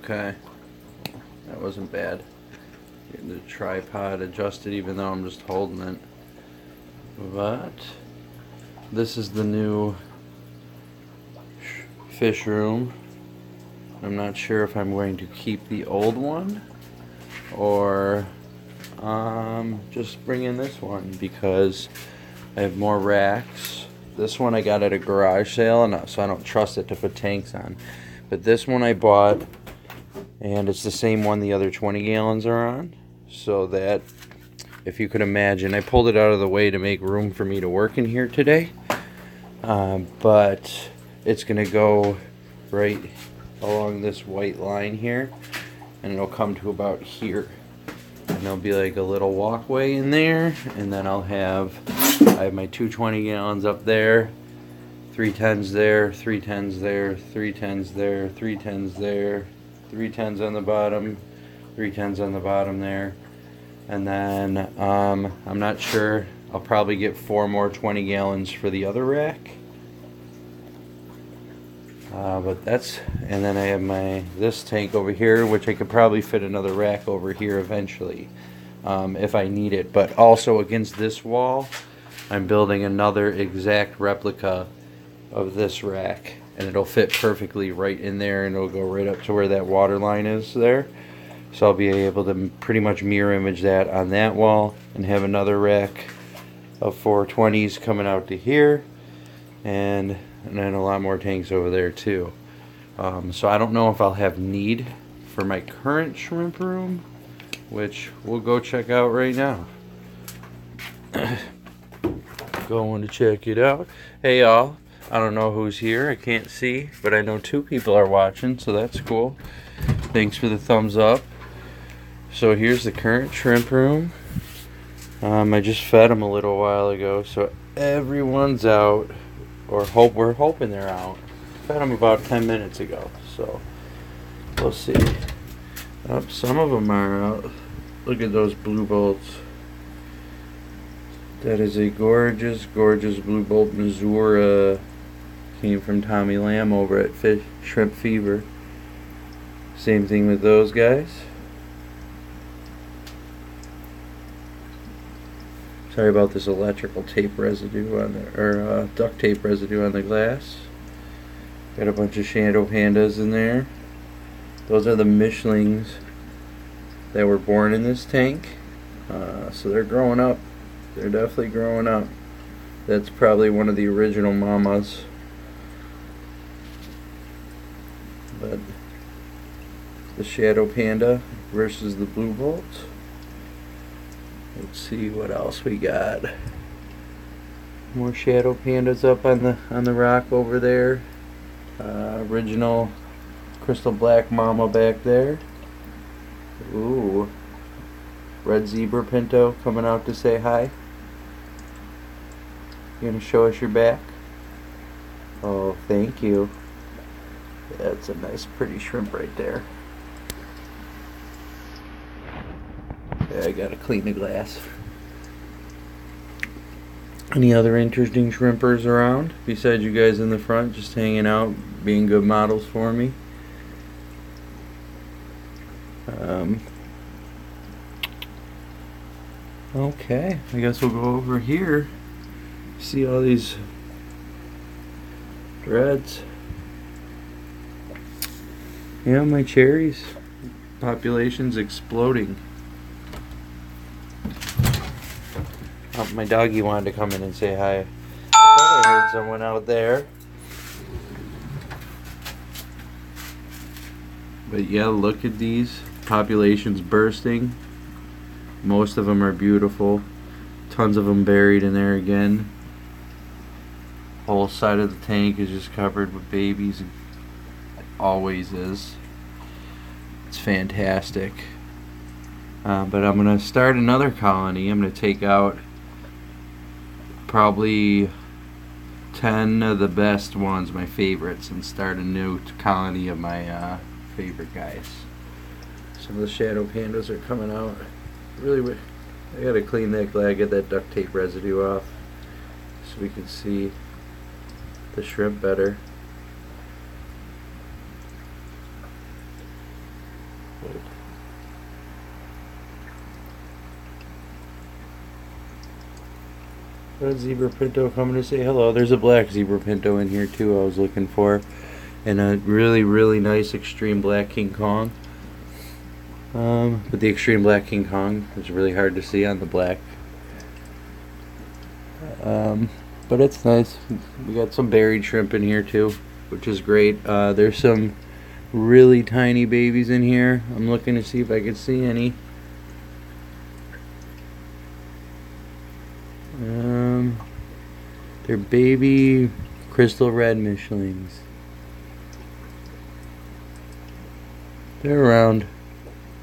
Okay, that wasn't bad. Getting the tripod adjusted even though I'm just holding it. But this is the new fish room. I'm not sure if I'm going to keep the old one or just bring in this one because I have more racks. This one I got at a garage sale, and so I don't trust it to put tanks on. But this one I bought, and it's the same one the other 20 gallons are on. So that, if you could imagine, I pulled it out of the way to make room for me to work in here today. But it's going to go right along this white line here, and it'll come to about here. And there'll be like a little walkway in there, and then I have my 220 gallons up there, 310s there, 310s there, 310s there, 310s there, 310s on the bottom, 310s on the bottom there. And then I'm not sure, I'll probably get 4 more 20 gallons for the other rack. But that's, and then I have this tank over here, which I could probably fit another rack over here eventually, if I need it. But also against this wall, I'm building another exact replica of this rack, and it'll fit perfectly right in there, and it'll go right up to where that water line is there. So I'll be able to pretty much mirror image that on that wall, and have another rack of 420s coming out to here, and then a lot more tanks over there too. So I don't know if I'll have need for my current shrimp room, which we'll go check out right now. Going to check it out. Hey y'all, I don't know who's here, I can't see, but I know 2 people are watching, so that's cool. Thanks for the thumbs up. So here's the current shrimp room. I just fed them a little while ago, so everyone's out, or we're hoping they're out. Fed them about 10 minutes ago, so we'll see. Some of them are out. Look at those blue bolts. That is a gorgeous, gorgeous blue bolt Missouri. Came from Tommy Lamb over at Shrimp Fever. Same thing with those guys. Sorry about this electrical tape residue on the, or duct tape residue on the glass. Got a bunch of Shadow Pandas in there. Those are the Mishlings that were born in this tank. So they're growing up. They're definitely growing up. That's probably one of the original mamas. But the Shadow Panda versus the Blue Bolt. Let's see what else we got. More Shadow Pandas up on the rock over there. Original Crystal Black Mama back there. Ooh. Red Zebra Pinto coming out to say hi. You gonna show us your back? Oh, thank you. That's a nice pretty shrimp right there. Yeah, I gotta clean the glass. Any other interesting shrimpers around besides you guys in the front just hanging out, being good models for me? Okay, I guess we'll go over here. See all these dreads. Yeah, my cherries. Population's exploding. Oh, my doggy wanted to come in and say hi. I thought I heard someone out there. But yeah, look at these. Populations bursting. Most of them are beautiful. Tons of them buried in there again. Whole side of the tank is just covered with babies. It always is. It's fantastic. But I'm going to start another colony. I'm going to take out probably 10 of the best ones, my favorites, and start a new colony of my favorite guys. Some of the Shadow Pandas are coming out. Really, I gotta clean that glass, get that duct tape residue off so we can see the shrimp better. A zebra pinto coming to say hello. There's a black zebra pinto in here too I was looking for. And a really, really nice extreme black King Kong. But the extreme black King Kong is really hard to see on the black. But it's nice. We got some buried shrimp in here too, which is great. There's some really tiny babies in here. I'm looking to see if I can see any. They're baby crystal red Michelins. They're around.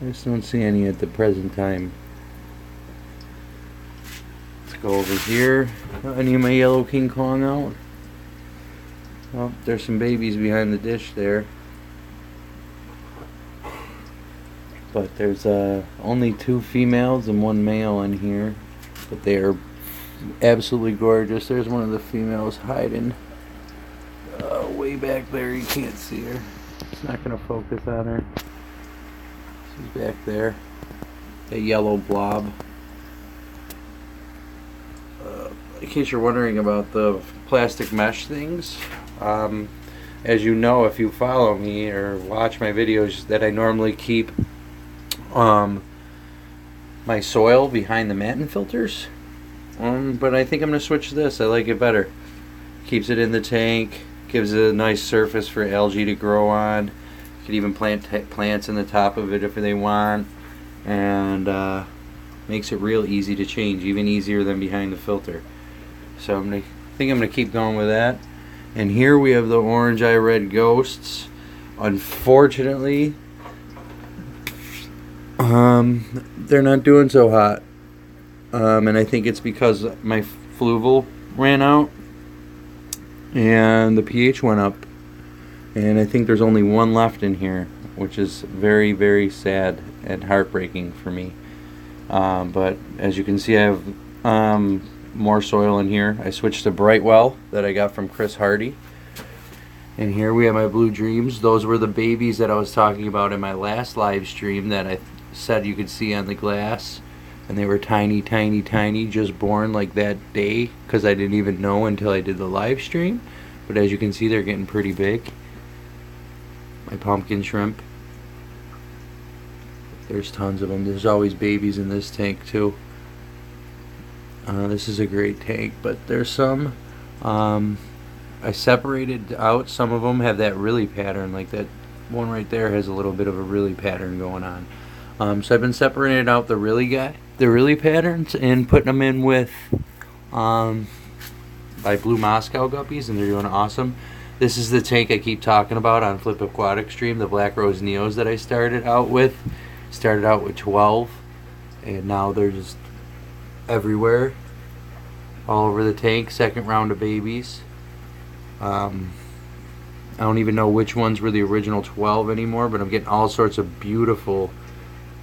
I just don't see any at the present time. Let's go over here. Any of my yellow King Kong out? Oh, there's some babies behind the dish there. But there's only 2 females and 1 male in here. But they are absolutely gorgeous. There's one of the females hiding way back there. You can't see her. It's not going to focus on her. She's back there. A yellow blob. In case you're wondering about the plastic mesh things, as you know, if you follow me or watch my videos, that I normally keep my soil behind the Manton filters. But I think I'm going to switch to this. I like it better. Keeps it in the tank, gives it a nice surface for algae to grow on. You can even plant plants in the top of it if they want, and makes it real easy to change, even easier than behind the filter. So I think I'm going to keep going with that. And here we have the orange eye red ghosts. Unfortunately, they're not doing so hot. And I think it's because my fluval ran out and the pH went up, and I think there's only 1 left in here, which is very, very sad and heartbreaking for me. But as you can see, I have more soil in here. I switched to Brightwell that I got from Chris Hardy, and here we have my Blue Dreams. Those were the babies that I was talking about in my last live stream that I said you could see on the glass. And they were tiny, tiny, tiny, just born like that day, because I didn't even know until I did the live stream. But as you can see, they're getting pretty big. My pumpkin shrimp. There's tons of them. There's always babies in this tank too. This is a great tank, but there's some. I separated out. Some of them have that Rili pattern, like that one right there has a little bit of a Rili pattern going on. So I've been separating out the Rili patterns, and putting them in with by Blue Moscow guppies, and they're doing awesome. This is the tank I keep talking about on Flip Aquatic Stream, the Black Rose Neos that I started out with. Started out with 12, and now they're just everywhere, all over the tank. Second round of babies. I don't even know which ones were the original 12 anymore, but I'm getting all sorts of beautiful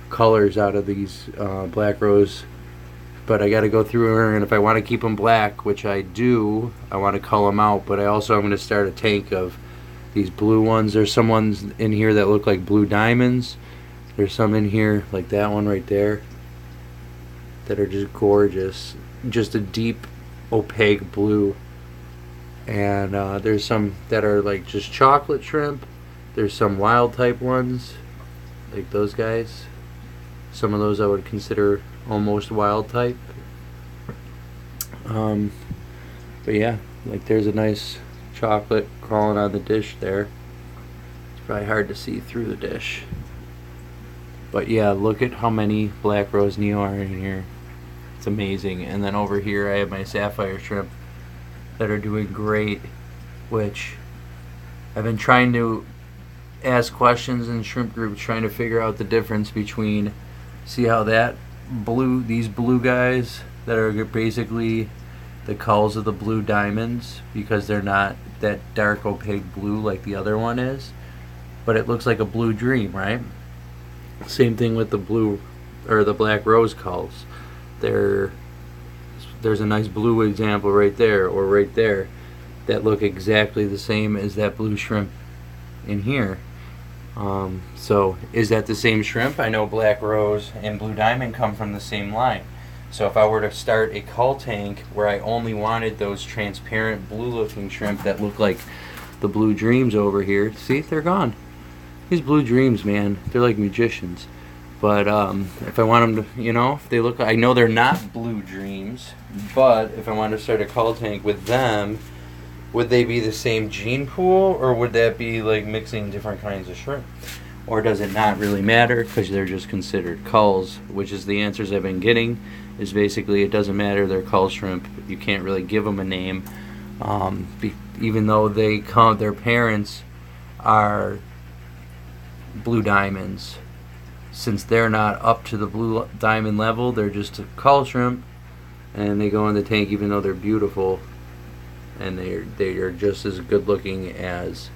colors out of these black rose, but I got to go through her, and if I want to keep them black, which I do, I want to cull them out. But I also am going to start a tank of these blue ones. There's some ones in here that look like blue diamonds. There's some in here like that one right there that are just gorgeous, just a deep opaque blue. And there's some that are like just chocolate shrimp. There's some wild type ones like those guys. Some of those I would consider almost wild type. But yeah, like there's a nice chocolate crawling on the dish there. It's probably hard to see through the dish. But yeah, look at how many Black Rose Neo are in here. It's amazing. And then over here I have my Sapphire shrimp that are doing great, which I've been trying to ask questions in shrimp groups, trying to figure out the difference between, see how that blue, these blue guys that are basically the culls of the blue diamonds, because they're not that dark opaque blue like the other one is, but it looks like a blue dream, right? Same thing with the blue or the black rose culls. There's a nice blue example right there or right there that look exactly the same as that blue shrimp in here. So is that the same shrimp? I know Black Rose and Blue Diamond come from the same line. So if I were to start a cull tank where I only wanted those transparent blue looking shrimp that look like the Blue Dreams over here, see, they're gone. These Blue Dreams, man, they're like magicians. But if I want them to, you know, if they look, I know they're not Blue Dreams, but if I wanted to start a cull tank with them, would they be the same gene pool, or would that be like mixing different kinds of shrimp? Or does it not really matter because they're just considered culls, which is the answers I've been getting, is basically it doesn't matter, they're cull shrimp. You can't really give them a name, even though their parents are Blue Diamonds. Since they're not up to the Blue Diamond level, they're just a cull shrimp, and they go in the tank even though they're beautiful, and they are just as good looking as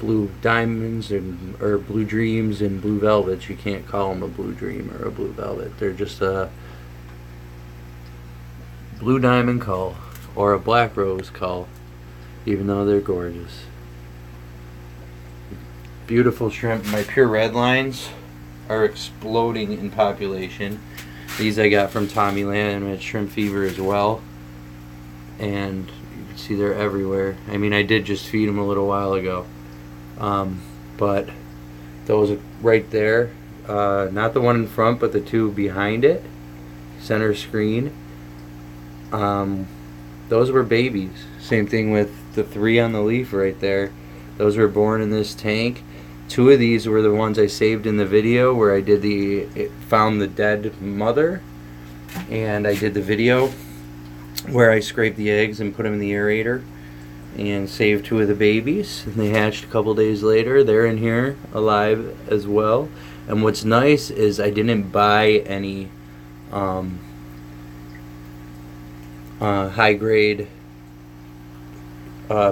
Blue Diamonds or Blue Dreams and Blue Velvets. You can't call them a Blue Dream or a Blue Velvet. They're just a Blue Diamond cull or a Black Rose cull, even though they're gorgeous. Beautiful shrimp. My pure red lines are exploding in population. These I got from Tommy Land at Shrimp Fever as well, and you can see they're everywhere. I mean, I did just feed them a little while ago, but those right there, not the one in front but the two behind it, center screen, those were babies. Same thing with the three on the leaf right there. Those were born in this tank. Two of these were the ones I saved in the video where I did found the dead mother, and I did the video where I scraped the eggs and put them in the aerator and saved two of the babies, and they hatched a couple days later. They're in here alive as well. And what's nice is I didn't buy any high grade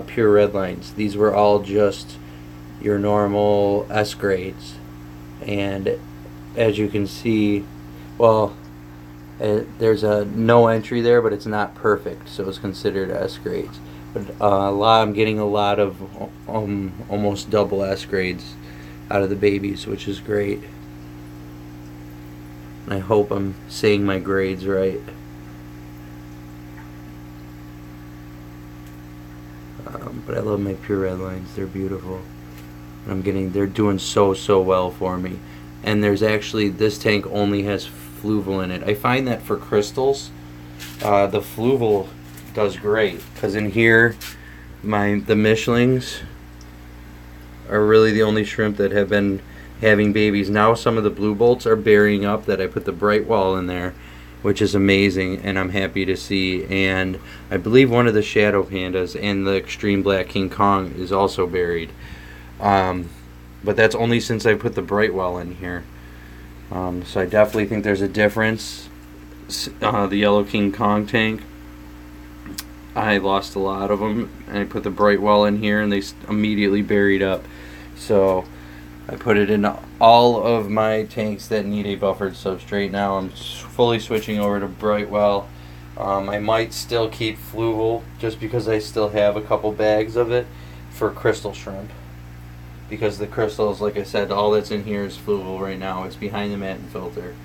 pure red lines. These were all just your normal S grades, and as you can see, well, there's a no entry there, but it's not perfect, so it's considered S grades. But I'm getting a lot of almost double S grades out of the babies, which is great. And I hope I'm saying my grades right. But I love my pure red lines. They're beautiful. And they're doing so well for me. And there's actually, this tank only has fluval in it. I find that for crystals, the fluval does great, because in here the Mishlings are really the only shrimp that have been having babies. Now some of the blue bolts are burying up that I put the bright wall in there, which is amazing, and I'm happy to see. And I believe one of the shadow pandas and the extreme black King Kong is also buried, but that's only since I put the bright wall in here. So I definitely think there's a difference. The yellow King Kong tank, I lost a lot of them, and I put the bright wall in here and they immediately buried up. So I put it in all of my tanks that need a buffered substrate. Now I'm fully switching over to Brightwell. I might still keep fluval just because I still have a couple bags of it for crystal shrimp, because the crystals, like I said, all that's in here is fluval right now. It's behind the mat and filter,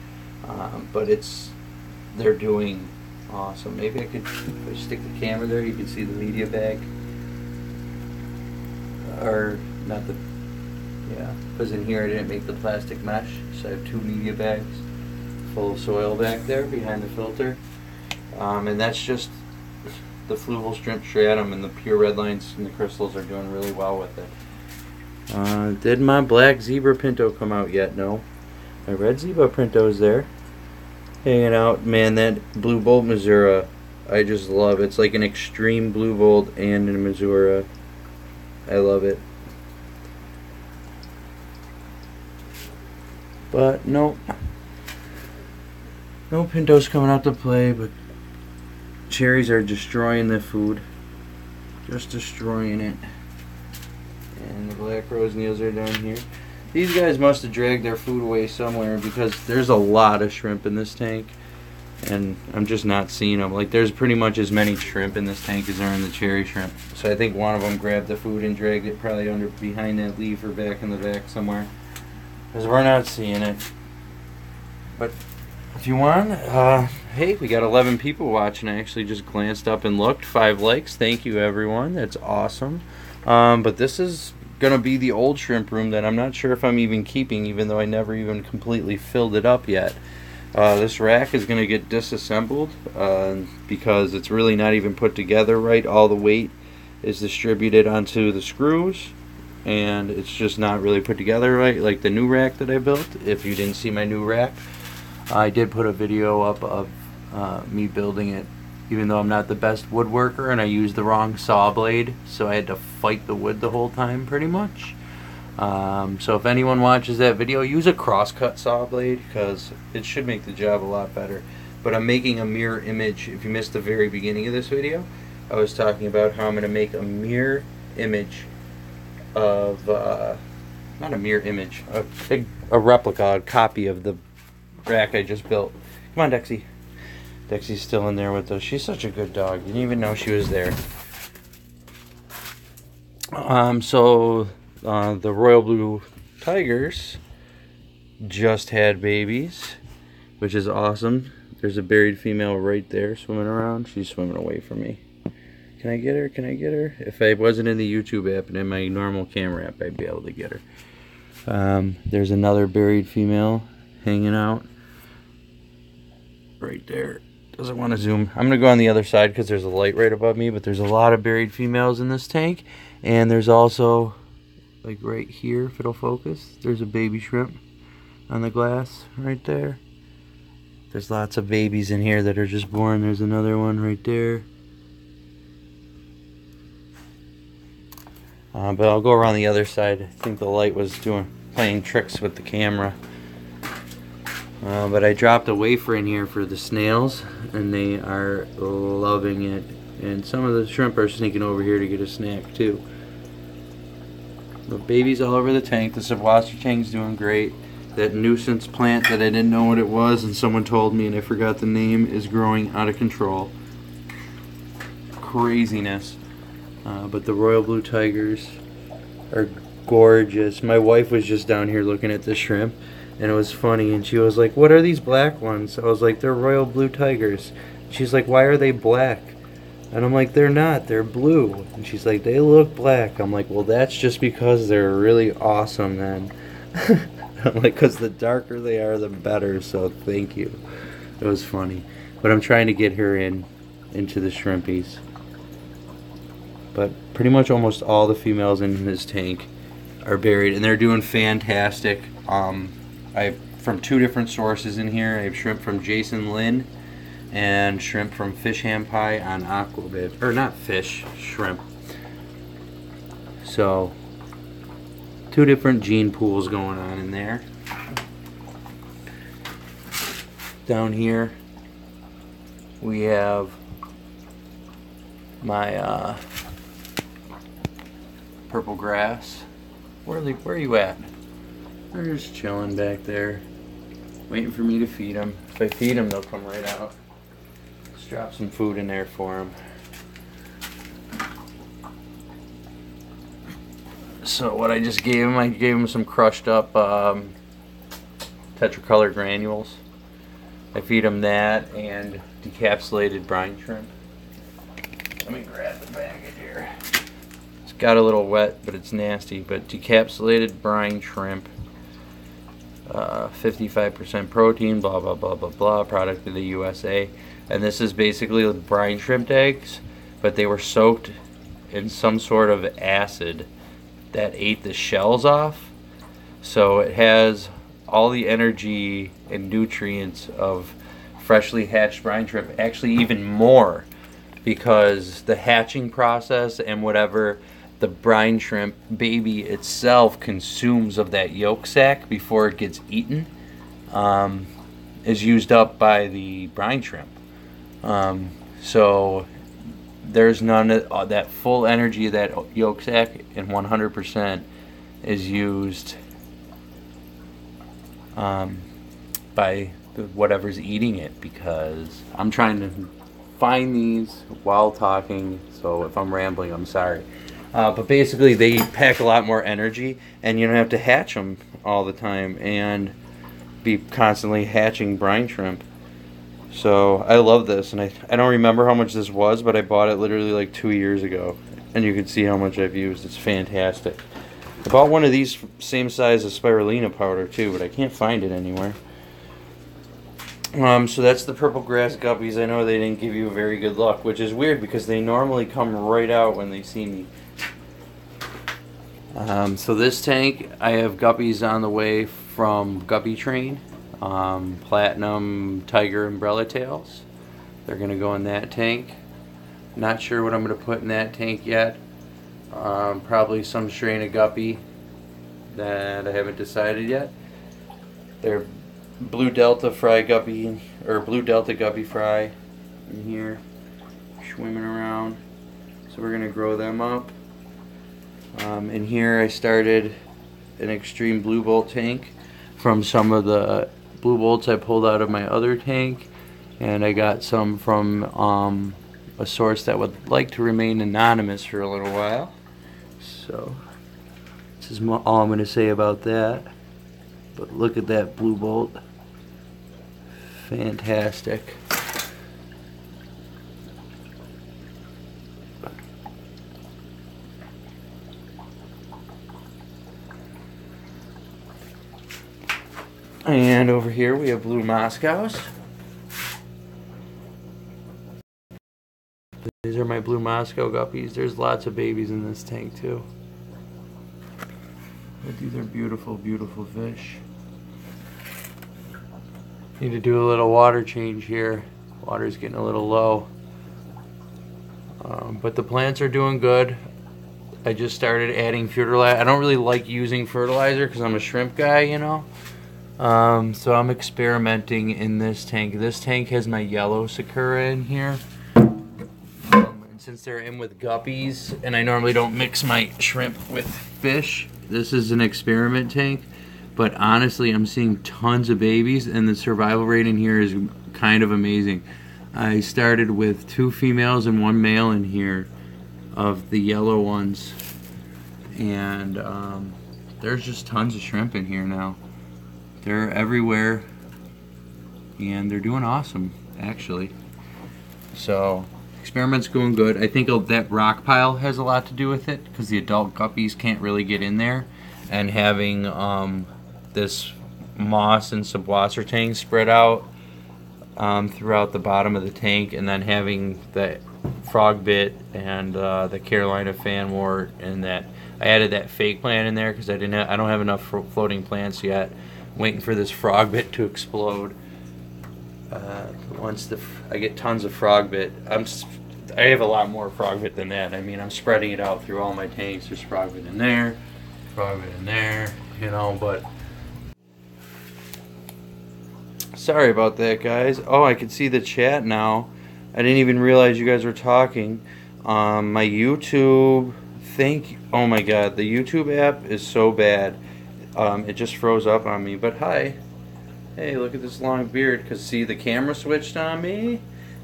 but they're doing awesome. Maybe I could, if I stick the camera there, you can see the media bag, or not the, yeah, because in here I didn't make the plastic mesh, so I have two media bags full of soil back there behind the filter, and that's just the fluval shrimp stratum, and the pure red lines and the crystals are doing really well with it. Did my black zebra pinto come out yet? No. My red zebra pinto is there, hanging out. Man, that blue bolt Missouri, I just love it. It's like an extreme blue bolt and a Missouri. I love it. But no pintos coming out to play, but cherries are destroying the food. Just destroying it. And the black rose Snails are down here. These guys must have dragged their food away somewhere, because there's a lot of shrimp in this tank, and I'm just not seeing them. Like, there's pretty much as many shrimp in this tank as there are in the cherry shrimp. So I think one of them grabbed the food and dragged it probably under behind that leaf or back in the back somewhere, because we're not seeing it. But if you want, hey, we got 11 people watching. I actually just glanced up and looked. 5 likes. Thank you, everyone. That's awesome. But this is gonna be the old shrimp room that I'm not sure if I'm even keeping, even though I never even completely filled it up yet. This rack is gonna get disassembled because it's really not even put together right. All the weight is distributed onto the screws, and it's just not really put together right, like the new rack that I built. If you didn't see my new rack, I did put a video up of me building it, even though I'm not the best woodworker and I used the wrong saw blade, so I had to fight the wood the whole time pretty much. So if anyone watches that video, use a crosscut saw blade, because it should make the job a lot better. But I'm making a mirror image. If you missed the very beginning of this video, I was talking about how I'm going to make a mirror image of, not a mirror image, a replica, a copy of the rack I just built. Come on, Dexy. Dexy's still in there with us. She's such a good dog. You didn't even know she was there. The Royal Blue Tigers just had babies, which is awesome. There's a buried female right there swimming around. She's swimming away from me. Can I get her? Can I get her? If I wasn't in the YouTube app and in my normal camera app, I'd be able to get her. There's another buried female hanging out right there. Doesn't want to zoom. I'm going to go on the other side because there's a light right above me, but there's a lot of buried females in this tank. And there's also, like right here, if it'll focus, there's a baby shrimp on the glass right there. There's lots of babies in here that are just born. There's another one right there. But I'll go around the other side. I think the light was playing tricks with the camera. But I dropped a wafer in here for the snails, and they are loving it. And some of the shrimp are sneaking over here to get a snack too. But babies all over the tank. The Subwassertang's doing great. That nuisance plant that I didn't know what it was, and someone told me and I forgot the name, is growing out of control. Craziness. But the Royal Blue Tigers are gorgeous. My wife was just down here looking at the shrimp, and it was funny, and she was like, "What are these black ones?" I was like, "They're Royal Blue Tigers." She's like, "Why are they black?" And I'm like, "They're not, they're blue." And she's like, "They look black." I'm like, "Well, that's just because they're really awesome then." I'm like, "Because the darker they are, the better, so thank you." It was funny. But I'm trying to get her into the shrimpies. But pretty much almost all the females in this tank are buried, and they're doing fantastic. I have from 2 different sources in here. I have shrimp from Jason Lynn and shrimp from Fish Ham Pie on Aquabib. Or not fish, shrimp. So, 2 different gene pools going on in there. Down here, we have my purple grass. Where are you at? They're just chilling back there, waiting for me to feed them. If I feed them, they'll come right out. Let's drop some food in there for them. So what I just gave them, I gave them some crushed up tetracolor granules. I feed them that and decapsulated brine shrimp. Let me grab the packet here. It's got a little wet, but it's nasty. But decapsulated brine shrimp, 55% protein, blah, blah, blah, blah, blah, product of the USA. And this is basically brine shrimp eggs, but they were soaked in some sort of acid that ate the shells off. So it has all the energy and nutrients of freshly hatched brine shrimp, actually even more, because the hatching process and whatever the brine shrimp baby itself consumes of that yolk sac before it gets eaten is used up by the brine shrimp. So there's none of that full energy of that yolk sac, and 100% is used by whatever's eating it, because I'm trying to find these while talking, so if I'm rambling, I'm sorry. But basically they pack a lot more energy, and you don't have to hatch them all the time and be constantly hatching brine shrimp. So I love this, and I don't remember how much this was, but I bought it literally like 2 years ago, and you can see how much I've used. It's fantastic. I bought one of these same size as spirulina powder too, but I can't find it anywhere. So that's the purple grass guppies. I know they didn't give you very good luck, which is weird because they normally come right out when they see me. So this tank, I have guppies on the way from Guppy Train. Platinum Tiger Umbrella Tails. They're going to go in that tank. Not sure what I'm going to put in that tank yet. Probably some strain of guppy that I haven't decided yet. They're Blue Delta Fry Guppy, or Blue Delta Guppy Fry in here, swimming around. So we're going to grow them up. In here I started an extreme blue bolt tank from some of the blue bolts I pulled out of my other tank, and I got some from a source that would like to remain anonymous for a little while. So this is all I'm going to say about that. But look at that blue bolt. Fantastic. And over here we have blue Moscows. These are my blue Moscow guppies. There's lots of babies in this tank too. But these are beautiful, beautiful fish. Need to do a little water change here. Water's getting a little low. But the plants are doing good. I just started adding fertilizer. I don't really like using fertilizer because I'm a shrimp guy, you know. So I'm experimenting in this tank. This tank has my yellow Sakura in here. And since they're in with guppies, and I normally don't mix my shrimp with fish, this is an experiment tank. But honestly, I'm seeing tons of babies, and the survival rate in here is kind of amazing. I started with 2 females and 1 male in here of the yellow ones. And there's just tons of shrimp in here now. They're everywhere, and they're doing awesome, actually. So, experiment's going good. I think that rock pile has a lot to do with it, because the adult guppies can't really get in there. And having this moss and Subwassertang spread out throughout the bottom of the tank, and then having the frog bit and the Carolina fanwort, and that I added that fake plant in there because I don't have enough floating plants yet. Waiting for this frog bit to explode. Once I get tons of frog bit, I have a lot more frog bit than that. I mean, I'm spreading it out through all my tanks. There's frog bit in there, you know. But sorry about that, guys. Oh, I can see the chat now. I didn't even realize you guys were talking. My YouTube, oh my God, the YouTube app is so bad. It just froze up on me, but hi. Hey, look at this long beard, because see, the camera switched on me,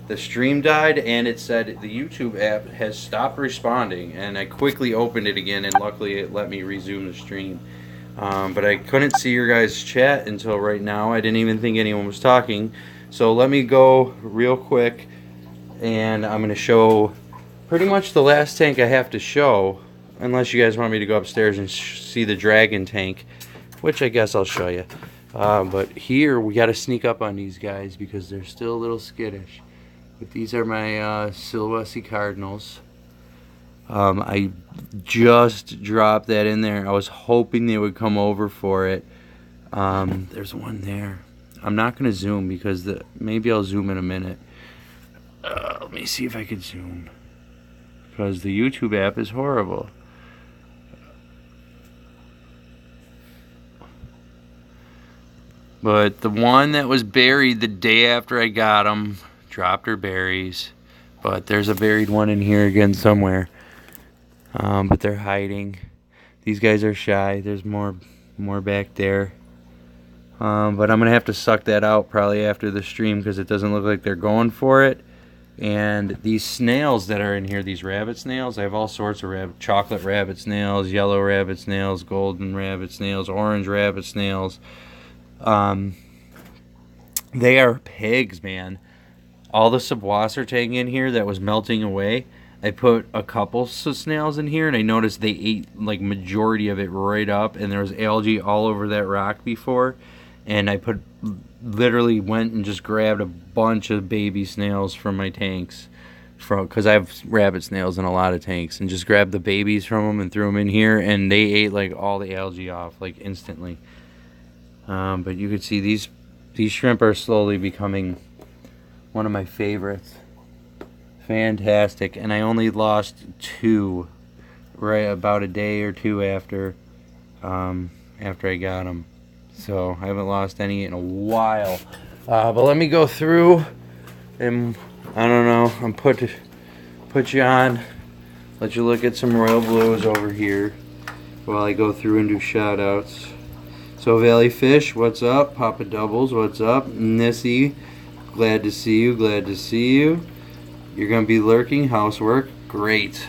the stream died, and it said the YouTube app has stopped responding, and I quickly opened it again, and luckily it let me resume the stream. But I couldn't see your guys' chat until right now. I didn't even think anyone was talking. So let me go real quick, and I'm going to show pretty much the last tank I have to show, unless you guys want me to go upstairs and see the dragon tank, which I guess I'll show you. But here we got to sneak up on these guys because they're still a little skittish. But these are my Silhouette Cardinals. I just dropped that in there. I was hoping they would come over for it. There's one there. I'm not going to zoom because maybe I'll zoom in a minute. Let me see if I can zoom, because the YouTube app is horrible. But the one that was buried the day after I got them dropped her berries. But there's a buried one in here again somewhere. But they're hiding. These guys are shy. There's more back there. But I'm going to have to suck that out probably after the stream because it doesn't look like they're going for it. And these snails that are in here, these rabbit snails, I have all sorts of chocolate rabbit snails, yellow rabbit snails, golden rabbit snails, orange rabbit snails. They are pigs, man. All the Subwassertang in here that was melting away, I put a couple of snails in here, and I noticed they ate like majority of it right up, and there was algae all over that rock before. And I literally went and just grabbed a bunch of baby snails from my tanks, because I have rabbit snails in a lot of tanks, and just grabbed the babies from them and threw them in here, and they ate like all the algae off like instantly. But you could see these shrimp are slowly becoming one of my favorites. Fantastic. And I only lost 2 right about a day or 2 after I got them. So I haven't lost any in a while. But let me go through and I don't know, I'm put you on, let you look at some royal blues over here while I go through and do shout outs. So Valley Fish, what's up? Papa Doubles, what's up? Nissy, glad to see you, glad to see you. You're gonna be lurking, housework, great.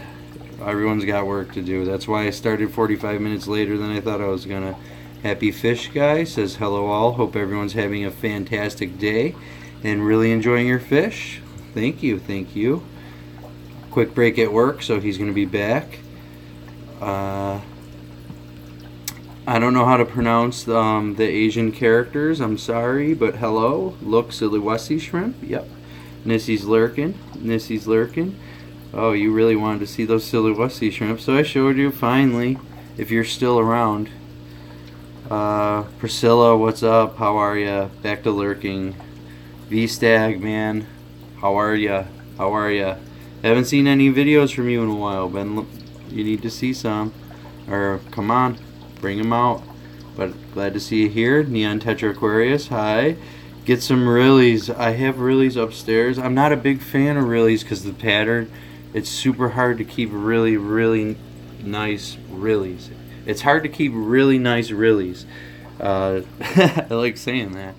Everyone's got work to do. That's why I started 45 minutes later than I thought I was gonna. Happy Fish Guy says hello all. Hope everyone's having a fantastic day and really enjoying your fish. Thank you, thank you. Quick break at work, so he's going to be back. I don't know how to pronounce the Asian characters. I'm sorry, but hello. Look, Subwassertang shrimp. Yep. Nissy's lurking. Nissy's lurking. Oh, you really wanted to see those Subwassertang shrimp, so I showed you finally. If you're still around. Priscilla, what's up? How are ya? Back to lurking. V-Stag, man. How are ya? How are ya? Haven't seen any videos from you in a while, Ben. You need to see some. Or, come on. Bring them out. But glad to see you here. Neon Tetra Aquarius, hi. Get some Rilis. I have Rilis upstairs. I'm not a big fan of Rilis because the pattern, it's super hard to keep really, really nice Rilis. It's hard to keep really nice Rilis. I like saying that.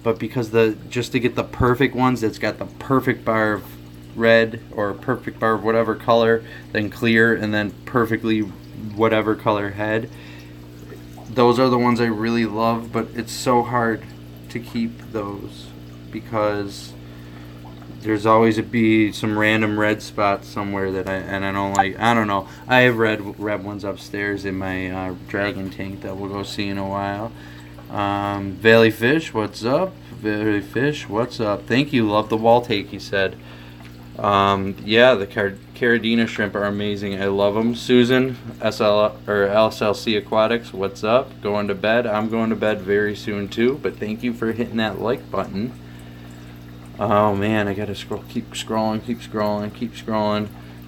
But because just to get the perfect ones that's got the perfect bar of red or perfect bar of whatever color, then clear, and then perfectly whatever color head, those are the ones I really love, but it's so hard to keep those because there's always be some random red spots somewhere that I don't like. I don't know. I have red ones upstairs in my dragon tank that we'll go see in a while. Valley Fish, what's up? Valley Fish, what's up? Thank you. Love the wall take, he said. Yeah, the Caridina shrimp are amazing. I love them. Susan, SLC Aquatics, what's up? Going to bed? I'm going to bed very soon too, but thank you for hitting that like button. Oh man, I gotta keep scrolling.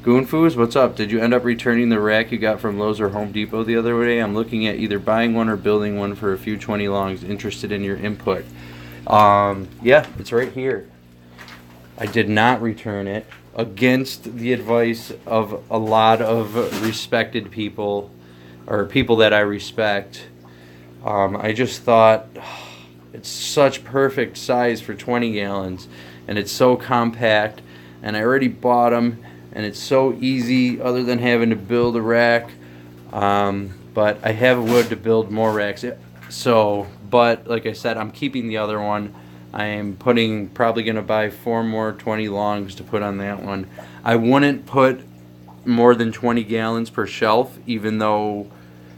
Goonfoos, what's up? Did you end up returning the rack you got from Lowe's or Home Depot the other day? I'm looking at either buying one or building one for a few 20 longs. Interested in your input. Yeah, it's right here. I did not return it against the advice of a lot of respected people, or people that I respect. I just thought it's such perfect size for 20 gallons, and it's so compact, and I already bought them, and it's so easy other than having to build a rack. But I have wood to build more racks. So, but like I said, I'm keeping the other one. I am probably going to buy 4 more 20 longs to put on that one. I wouldn't put more than 20 gallons per shelf, even though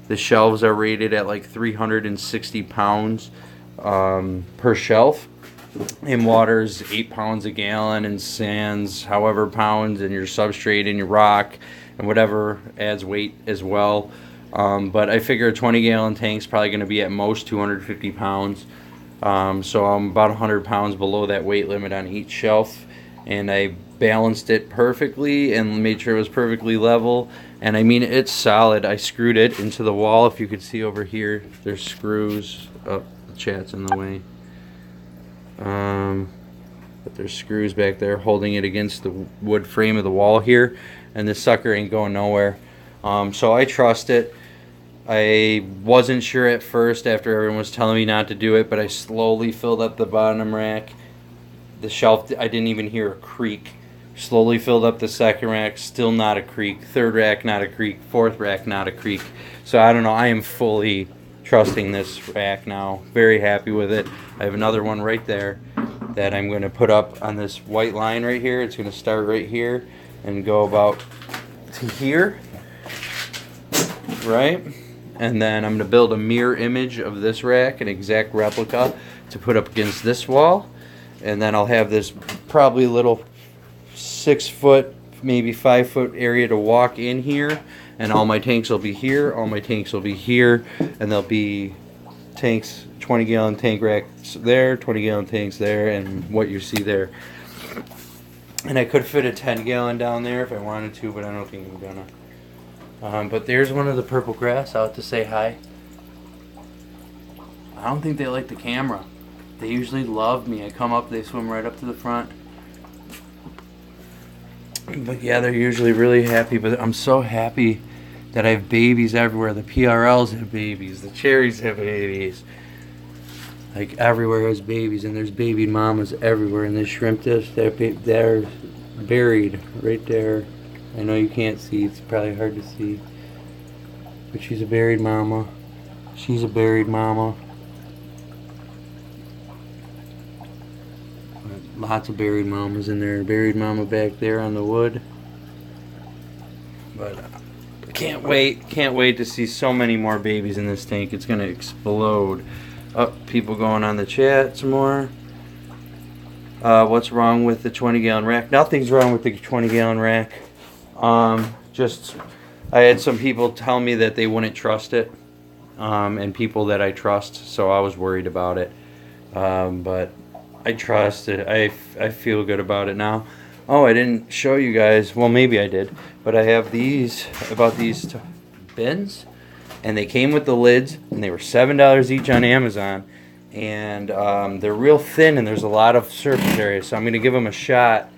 the shelves are rated at like 360 pounds per shelf. And water's 8 pounds a gallon, and sand's however pounds, and your substrate and your rock and whatever adds weight as well. But I figure a 20 gallon tank's probably going to be at most 250 pounds. So I'm about 100 pounds below that weight limit on each shelf, and I balanced it perfectly and made sure it was perfectly level. And I mean, it's solid. I screwed it into the wall. If you could see over here, there's screws. Oh, the chat's in the way. But there's screws back there holding it against the wood frame of the wall here, and this sucker ain't going nowhere. So I trust it. I wasn't sure at first after everyone was telling me not to do it, but I slowly filled up the bottom rack. The shelf, I didn't even hear a creak. Slowly filled up the second rack, still not a creak. Third rack, not a creak. Fourth rack, not a creak. So I don't know, I am fully trusting this rack now. Very happy with it. I have another one right there that I'm going to put up on this white line right here. It's going to start right here and go about to here, right? And then I'm going to build a mirror image of this rack, an exact replica, to put up against this wall. And then I'll have this probably little 6 foot, maybe 5 foot area to walk in here. And all my tanks will be here, all my tanks will be here, and there'll be tanks, 20 gallon tank racks there, 20 gallon tanks there, and what you see there. And I could fit a 10 gallon down there if I wanted to, but I don't think I'm gonna. But there's one of the purple grass out to say hi. I don't think they like the camera. They usually love me. I come up, they swim right up to the front. But yeah, they're usually really happy, but I'm so happy that I have babies everywhere. The PRLs have babies, the cherries have babies. Like everywhere has babies, and there's baby mamas everywhere. And the shrimp dish, they're buried right there. I know you can't see, it's probably hard to see. But she's a buried mama. She's a buried mama. Lots of buried mamas in there. Buried mama back there on the wood. But can't wait to see so many more babies in this tank. It's gonna explode. Oh, people going on the chat some more. What's wrong with the 20 gallon rack? Nothing's wrong with the 20 gallon rack. Just I had some people tell me that they wouldn't trust it, and people that I trust, so I was worried about it. But I trust it. I feel good about it now. Oh, I didn't show you guys. Well, maybe I did. But I have these, about these bins. And they came with the lids. And they were $7 each on Amazon. And they're real thin. And there's a lot of surface area. So I'm going to give them a shot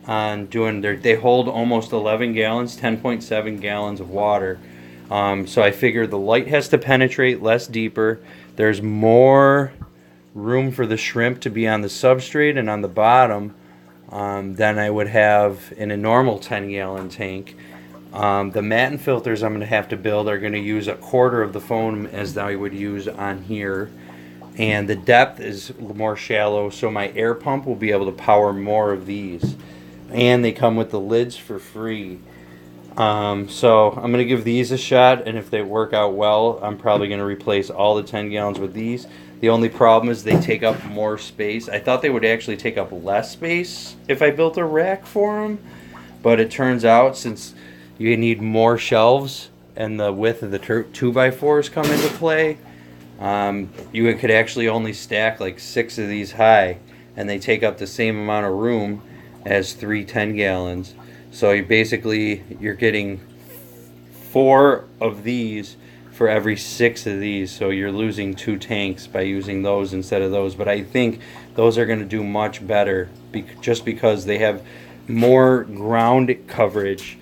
on doing their... They hold almost 11 gallons. 10.7 gallons of water. So I figured the light has to penetrate less deeper. There's more room for the shrimp to be on the substrate and on the bottom than I would have in a normal 10 gallon tank. The matin filters I'm going to have to build are going to use 1/4 of the foam as I would use on here, and the depth is more shallow, so my air pump will be able to power more of these, and they come with the lids for free. So I'm going to give these a shot, and if they work out well, I'm probably going to replace all the 10 gallons with these. The only problem is they take up more space. I thought they would actually take up less space if I built a rack for them. But it turns out, since you need more shelves and the width of the 2x4s come into play, you could actually only stack like 6 of these high. And they take up the same amount of room as 3 10 gallons. So you're getting 4 of these for every 6 of these, so you're losing 2 tanks by using those instead of those. But I think those are going to do much better just because they have more ground coverage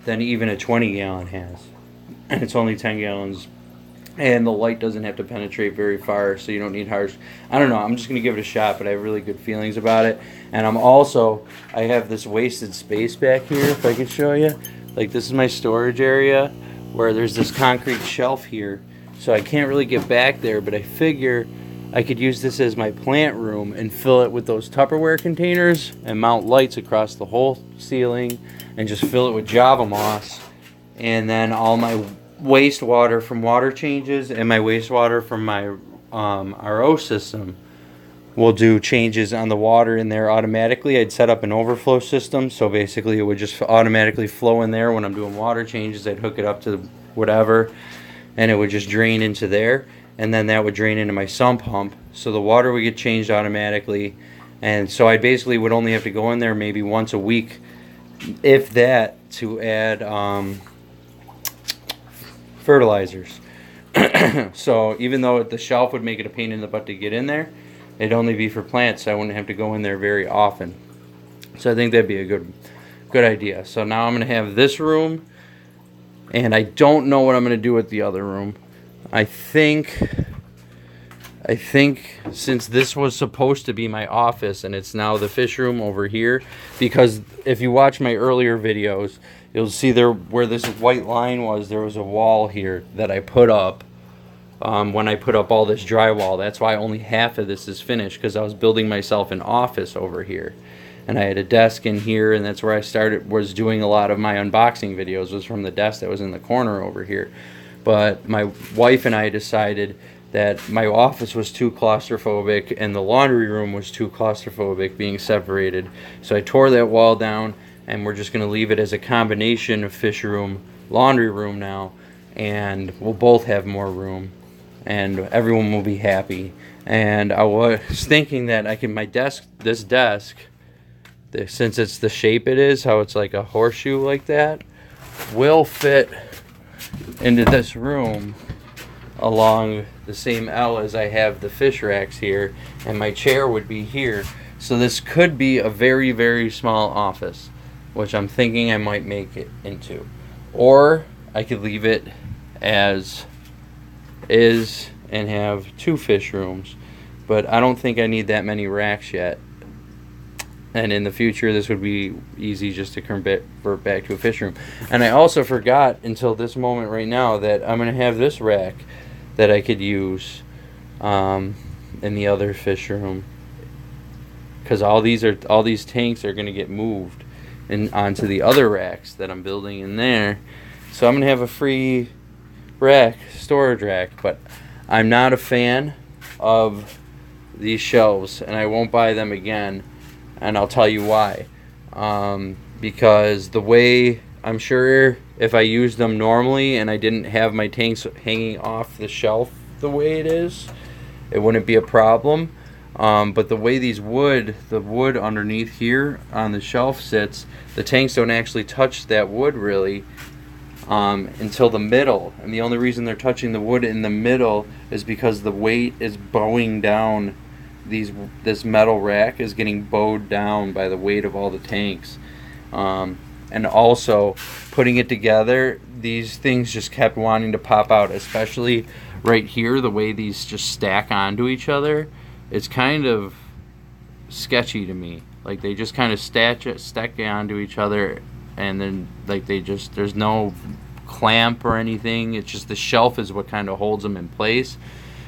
than even a 20 gallon has, and it's only 10 gallons, and the light doesn't have to penetrate very far, so you don't need harsh. I don't know, I'm just going to give it a shot, but I have really good feelings about it. And I have this wasted space back here, if I could show you. Like, this is my storage area, where there's this concrete shelf here, so I can't really get back there, but I figure I could use this as my plant room and fill it with those Tupperware containers and mount lights across the whole ceiling and just fill it with Java moss. And then all my wastewater from water changes and my wastewater from my RO system will do changes on the water in there automatically. I'd set up an overflow system, so basically it would just automatically flow in there when I'm doing water changes. I'd hook it up to whatever, and it would just drain into there, and then that would drain into my sump pump, so the water would get changed automatically. And so I basically would only have to go in there maybe once a week, if that, to add fertilizers. So even though the shelf would make it a pain in the butt to get in there, it'd only be for plants, so I wouldn't have to go in there very often. So I think that'd be a good idea. So now I'm going to have this room And I don't know what I'm going to do with the other room. I think since this was supposed to be my office and it's now the fish room over here, because if you watch my earlier videos, you'll see there where this white line was, there was a wall here that I put up when I put up all this drywall. That's why only half of this is finished, because I was building myself an office over here. And I had a desk in here, and that's where I was doing a lot of my unboxing videos, was from the desk that was in the corner over here. But my wife and I decided that my office was too claustrophobic and the laundry room was too claustrophobic being separated. So I tore that wall down, and we're just going to leave it as a combination of fish room, laundry room now, and we'll both have more room and everyone will be happy. And I was thinking that I can, this desk, since it's the shape it is, how it's like a horseshoe like that, will fit into this room along the same L as I have the fish racks here, and my chair would be here. So this could be a very, very small office, which I'm thinking I might make it into. Or I could leave it as is and have 2 fish rooms. But I don't think I need that many racks yet. And in the future, this would be easy just to convert back to a fish room. And I also forgot until this moment right now that I'm going to have this rack that I could use in the other fish room. Because all these tanks are going to get moved onto the other racks that I'm building in there. So I'm going to have a free rack, storage rack. But I'm not a fan of these shelves, and I won't buy them again. And I'll tell you why. Because the way, I'm sure if I used them normally and I didn't have my tanks hanging off the shelf the way it is, it wouldn't be a problem. But the way the wood underneath here on the shelf sits, the tanks don't actually touch that wood really until the middle. And the only reason they're touching the wood in the middle is because the weight is bowing down. This metal rack is getting bowed down by the weight of all the tanks. And also, putting it together, these things just kept wanting to pop out, especially right here, the way these just stack onto each other. It's kind of sketchy to me. Like, they just kind of stack onto each other, and then like there's no clamp or anything. It's just the shelf is what kind of holds them in place.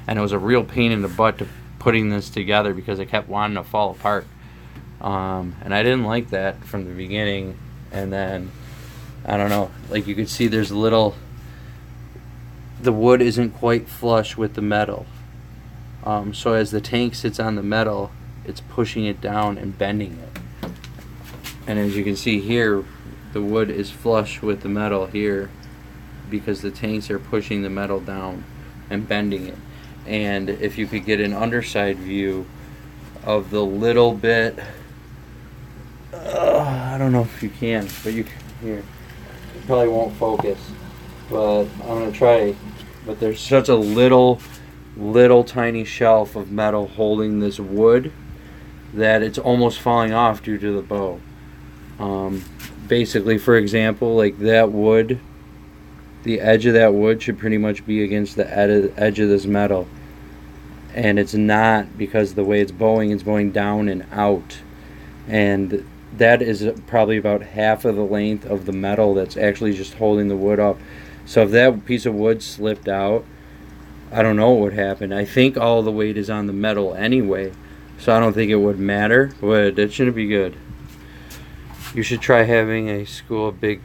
And it was a real pain in the butt to putting this together because it kept wanting to fall apart. And I didn't like that from the beginning. And then, I don't know, like you could see there's the wood isn't quite flush with the metal. So as the tank sits on the metal, it's pushing it down and bending it. And as you can see here, the wood is flush with the metal here because the tanks are pushing the metal down and bending it. And if you could get an underside view of the little bit, I don't know if you can, but you here. It probably won't focus, but I'm gonna try. But there's such a little tiny shelf of metal holding this wood that it's almost falling off due to the bow. Basically, for example, like that wood, the edge of that wood should pretty much be against the edge of this metal. And it's not, because the way it's bowing down and out. And that is probably about half of the length of the metal that's actually just holding the wood up. So if that piece of wood slipped out, I don't know what would happen. I think all the weight is on the metal anyway, so I don't think it would matter, but it shouldn't be good. You should try having a school of big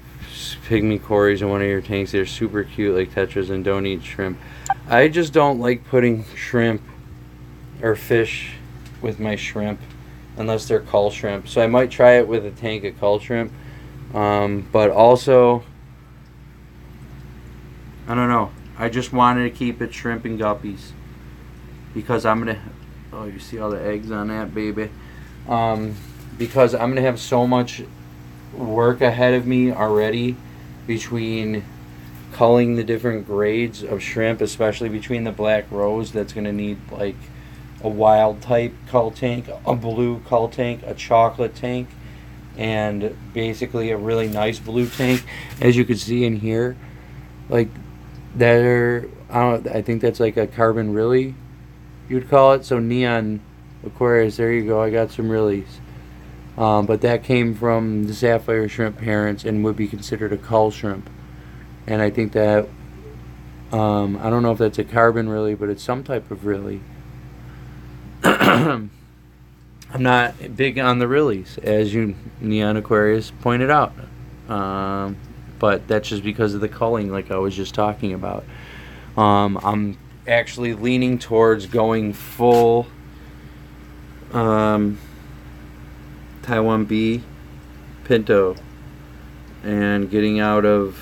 pygmy cories in one of your tanks. They're super cute like tetras, and don't eat shrimp. I just don't like putting shrimp or fish with my shrimp unless they're cull shrimp. So I might try it with a tank of cull shrimp. But also, I don't know. I just wanted to keep it shrimp and guppies because I'm gonna. Oh, you see all the eggs on that baby? Because I'm gonna have so much work ahead of me already between culling the different grades of shrimp, especially between the black rose that's gonna need like a wild type cull tank, a blue cull tank, a chocolate tank, and basically a really nice blue tank. As you can see in here, like they're, I think that's like a carbon Rili, you'd call it. So neon Aquarius, there you go. I got some Rilis. But that came from the Sapphire shrimp parents and would be considered a cull shrimp. And I think that, I don't know if that's a carbon Rili, but it's some type of Rili. I'm not big on the Rilis, as you Neon Aquarius pointed out. But that's just because of the culling, like I was just talking about. I'm actually leaning towards going full Taiwan B Pinto and getting out of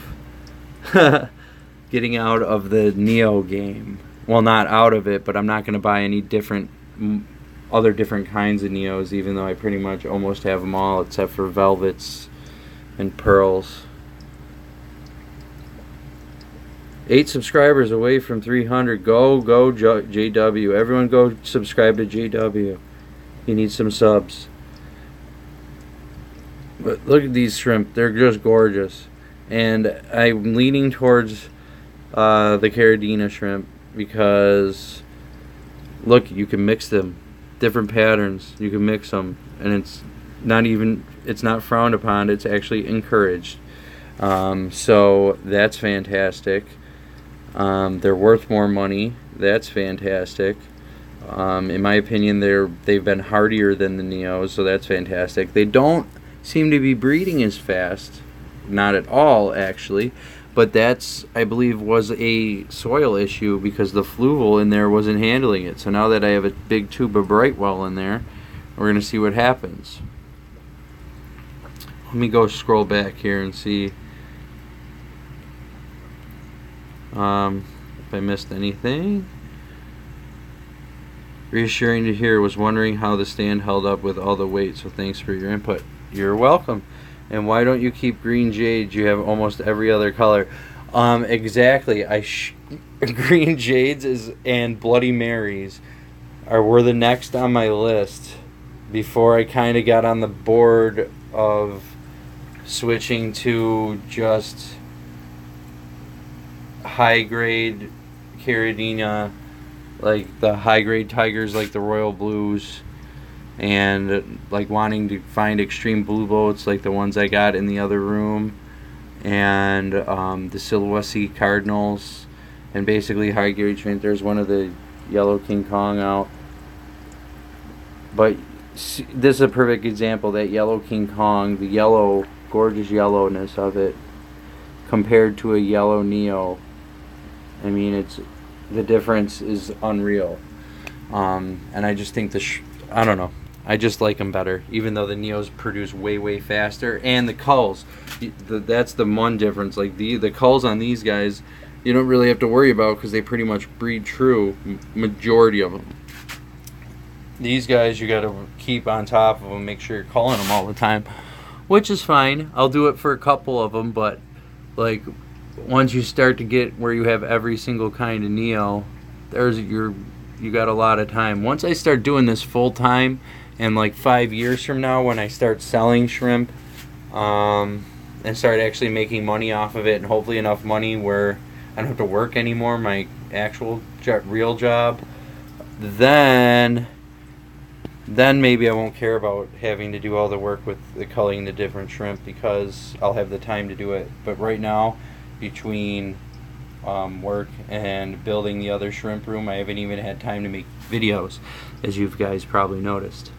getting out of the Neo game. Well, not out of it, but I'm not going to buy any other different kinds of Neos, even though I pretty much almost have them all except for velvets and pearls. 8 subscribers away from 300. Go JW. Everyone go subscribe to JW. He needs some subs. But look at these shrimp. They're just gorgeous. And I'm leaning towards the Caridina shrimp because, look, you can mix them. Different patterns. You can mix them. And it's not frowned upon. It's actually encouraged. So that's fantastic. They're worth more money. That's fantastic. In my opinion, they've been hardier than the Neos, so that's fantastic. They don't seem to be breeding as fast, not at all actually, but that's, I believe, was a soil issue because the fluval in there wasn't handling it. So now that I have a big tube of Brightwell in there, we're gonna see what happens. Let me go scroll back here and see if I missed anything. Reassuring to hear. Was wondering how the stand held up with all the weight, so thanks for your input. You're welcome. And why don't you keep green jades? You have almost every other color. Exactly. Green jades and Bloody Marys were the next on my list before I kind of got on the board of switching to just high grade Caridina, like the high grade tigers, like the Royal Blues, and like wanting to find extreme blue boats like the ones I got in the other room, and the Subwassertang Cardinals, and basically high grade shrimp. There's one of the yellow King Kong out, but this is a perfect example. That yellow King Kong, the yellow, gorgeous yellowness of it compared to a yellow Neo, I mean, the difference is unreal. And I just think I don't know, I just like them better, even though the Neos produce way faster. And the culls, that's the one difference. Like the culls on these guys, you don't really have to worry about because they pretty much breed true, majority of them. These guys, you got to keep on top of them, make sure you're culling them all the time, which is fine. I'll do it for a couple of them, but like once you start to get where you have every single kind of Neo, you got a lot of time. Once I start doing this full time, and like 5 years from now when I start selling shrimp, and start actually making money off of it, and hopefully enough money where I don't have to work anymore, my actual real job, then maybe I won't care about having to do all the work with the culling the different shrimp because I'll have the time to do it. But right now, between work and building the other shrimp room, I haven't even had time to make videos, as you guys probably noticed.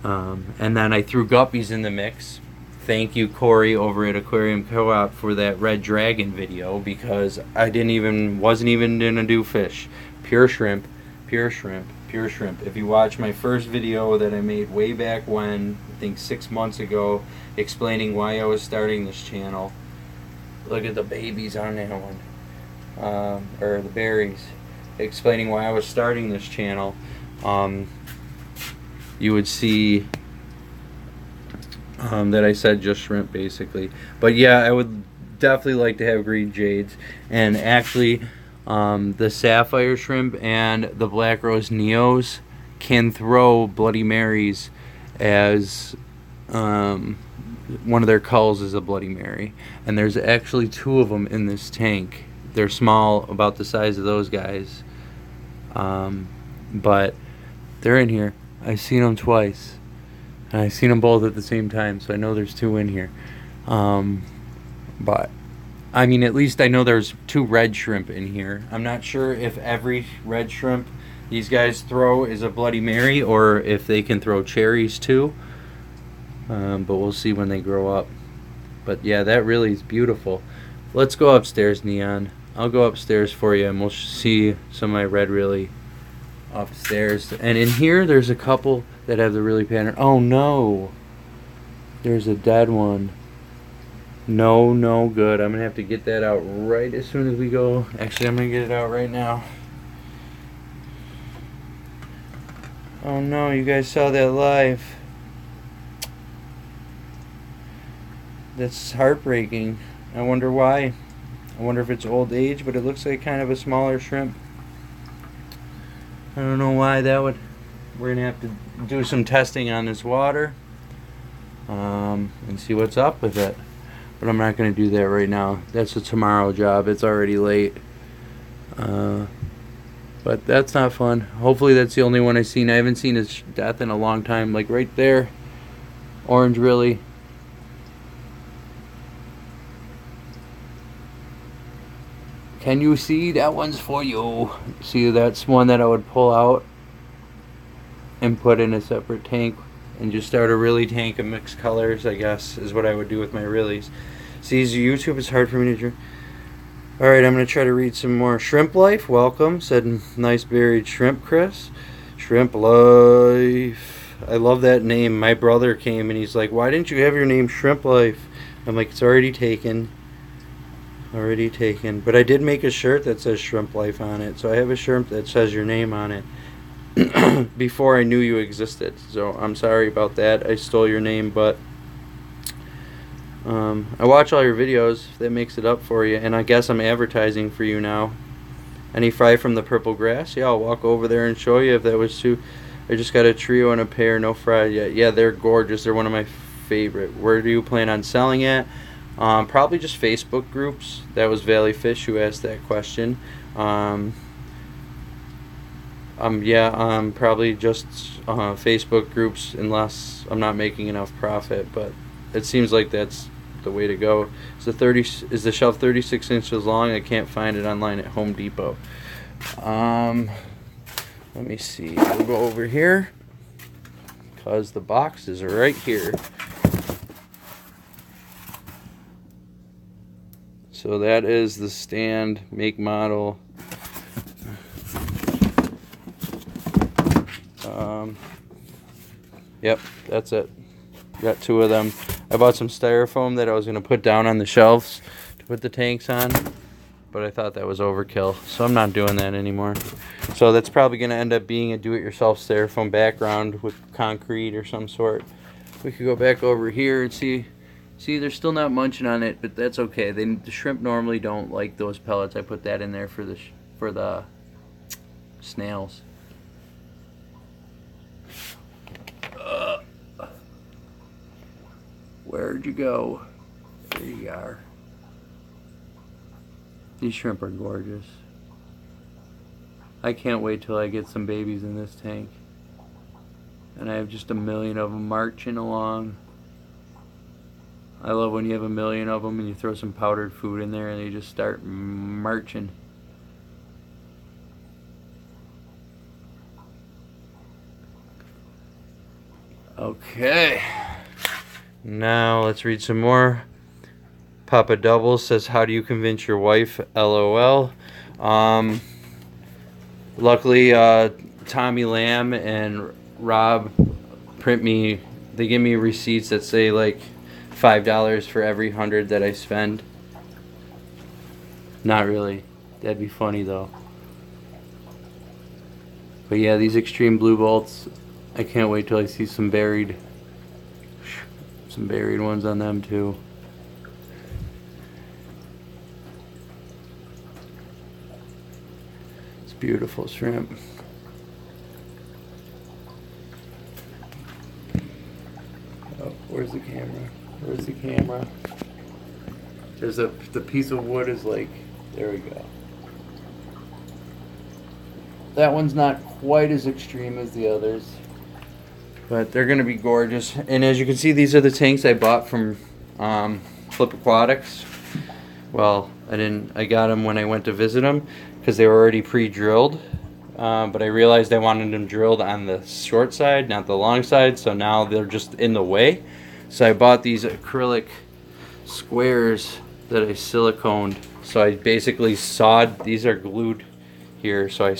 And then I threw guppies in the mix. Thank you, Corey, over at Aquarium Co-op, for that Red Dragon video, because I wasn't even gonna do fish. Pure shrimp, pure shrimp, pure shrimp. If you watch my first video that I made way back when, I think 6 months ago, explaining why I was starting this channel, look at the babies on that one, or the berries, explaining why I was starting this channel, you would see that I said just shrimp basically. But yeah, I would definitely like to have green jades, and actually the Sapphire shrimp and the Black Rose Neos can throw Bloody Marys as one of their culls is a Bloody Mary, and there's actually 2 of them in this tank. They're small, about the size of those guys, but they're in here. I've seen them twice, and I've seen them both at the same time, so I know there's 2 in here. But I mean, at least I know there's 2 red shrimp in here. I'm not sure if every red shrimp these guys throw is a Bloody Mary, or if they can throw cherries too. But we'll see when they grow up. But yeah, that really is beautiful. Let's go upstairs, Neon. I'll go upstairs for you, and we'll see some of my red Rili upstairs. And in here, there's a couple that have the Rili pattern. Oh no! There's a dead one. No, no good. I'm gonna have to get that out right as soon as we go. Actually, I'm gonna get it out right now. Oh no, you guys saw that live. That's heartbreaking. I wonder why. I wonder if it's old age, but it looks like kind of a smaller shrimp. I don't know why that would. We're gonna have to do some testing on this water and see what's up with it. But I'm not going to do that right now. That's a tomorrow job. It's already late. But that's not fun. Hopefully that's the only one I've seen. I haven't seen his death in a long time. Like right there. Orange Rili. Can you see? That one's for you. See, that's one that I would pull out and put in a separate tank. And just start a Rili tank of mixed colors, I guess, is what I would do with my Rilis. See, YouTube is hard for me to do. Alright, I'm going to try to read some more. Shrimp Life, welcome. Said, nice buried shrimp, Chris. Shrimp Life. I love that name. My brother came and he's like, why didn't you have your name Shrimp Life? I'm like, it's already taken. Already taken. But I did make a shirt that says Shrimp Life on it. So I have a shirt that says your name on it. Before I knew you existed, so I'm sorry about that. I stole your name, but I watch all your videos. If that makes it up for you, and I guess I'm advertising for you now. Any fry from the purple grass? Yeah, I'll walk over there and show you if that was too. I just got a trio and a pair, no fry yet. Yeah, they're gorgeous. They're one of my favorite. Where do you plan on selling it? Probably just Facebook groups. That was Valley Fish who asked that question. Probably just Facebook groups, unless I'm not making enough profit. But it seems like that's the way to go. Is the shelf 36 inches long? I can't find it online at Home Depot. Let me see. We'll go over here because the boxes are right here. So that is the stand, make, model. Yep, that's it. Got 2 of them. I bought some styrofoam that I was going to put down on the shelves to put the tanks on, but I thought that was overkill, so I'm not doing that anymore. So that's probably going to end up being a do-it-yourself styrofoam background with concrete or some sort. We could go back over here and see. See, they're still not munching on it, but that's okay. The shrimp normally don't like those pellets. I put that in there for the snails. Where'd you go? There you are. These shrimp are gorgeous. I can't wait till I get some babies in this tank. And I have just a million of them marching along. I love when you have a million of them and you throw some powdered food in there and they just start marching. Okay. Now let's read some more. Papa Doubles says, how do you convince your wife? LOL. Luckily, Tommy Lamb and Rob they give me receipts that say like $5 for every 100 that I spend. Not really. That'd be funny though. But yeah, these extreme blue bolts, I can't wait till I see some buried ones on them too. It's beautiful shrimp. Oh, where's the camera? Where's the camera? There's the piece of wood is like, there we go. That one's not quite as extreme as the others, but they're gonna be gorgeous. And as you can see, these are the tanks I bought from Flip Aquatics. Well, I got them when I went to visit them because they were already pre-drilled. But I realized I wanted them drilled on the short side, not the long side, so now they're just in the way. So I bought these acrylic squares that I siliconed. So I basically sawed, these are glued here, so I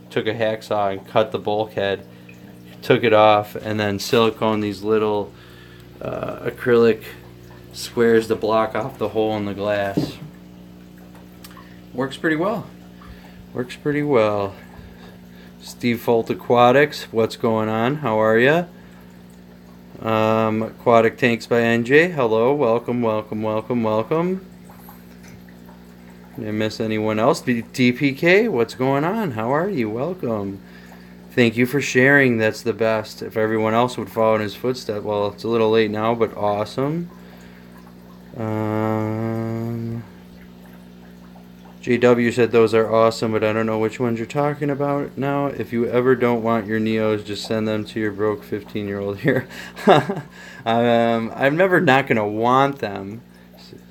took a hacksaw and cut the bulkhead, took it off, and then siliconed these little acrylic squares to block off the hole in the glass. Works pretty well. Works pretty well. Steve Folt Aquatics, what's going on? How are ya? Aquatic Tanks by NJ, hello, welcome, welcome, welcome, welcome. Did I miss anyone else? DPK, what's going on? How are you? Welcome. Thank you for sharing. That's the best. If everyone else would follow in his footsteps. Well, it's a little late now, but awesome. JW said those are awesome, but I don't know which ones you're talking about now. If you ever don't want your Neos, just send them to your broke 15-year-old here. I'm never not going to want them.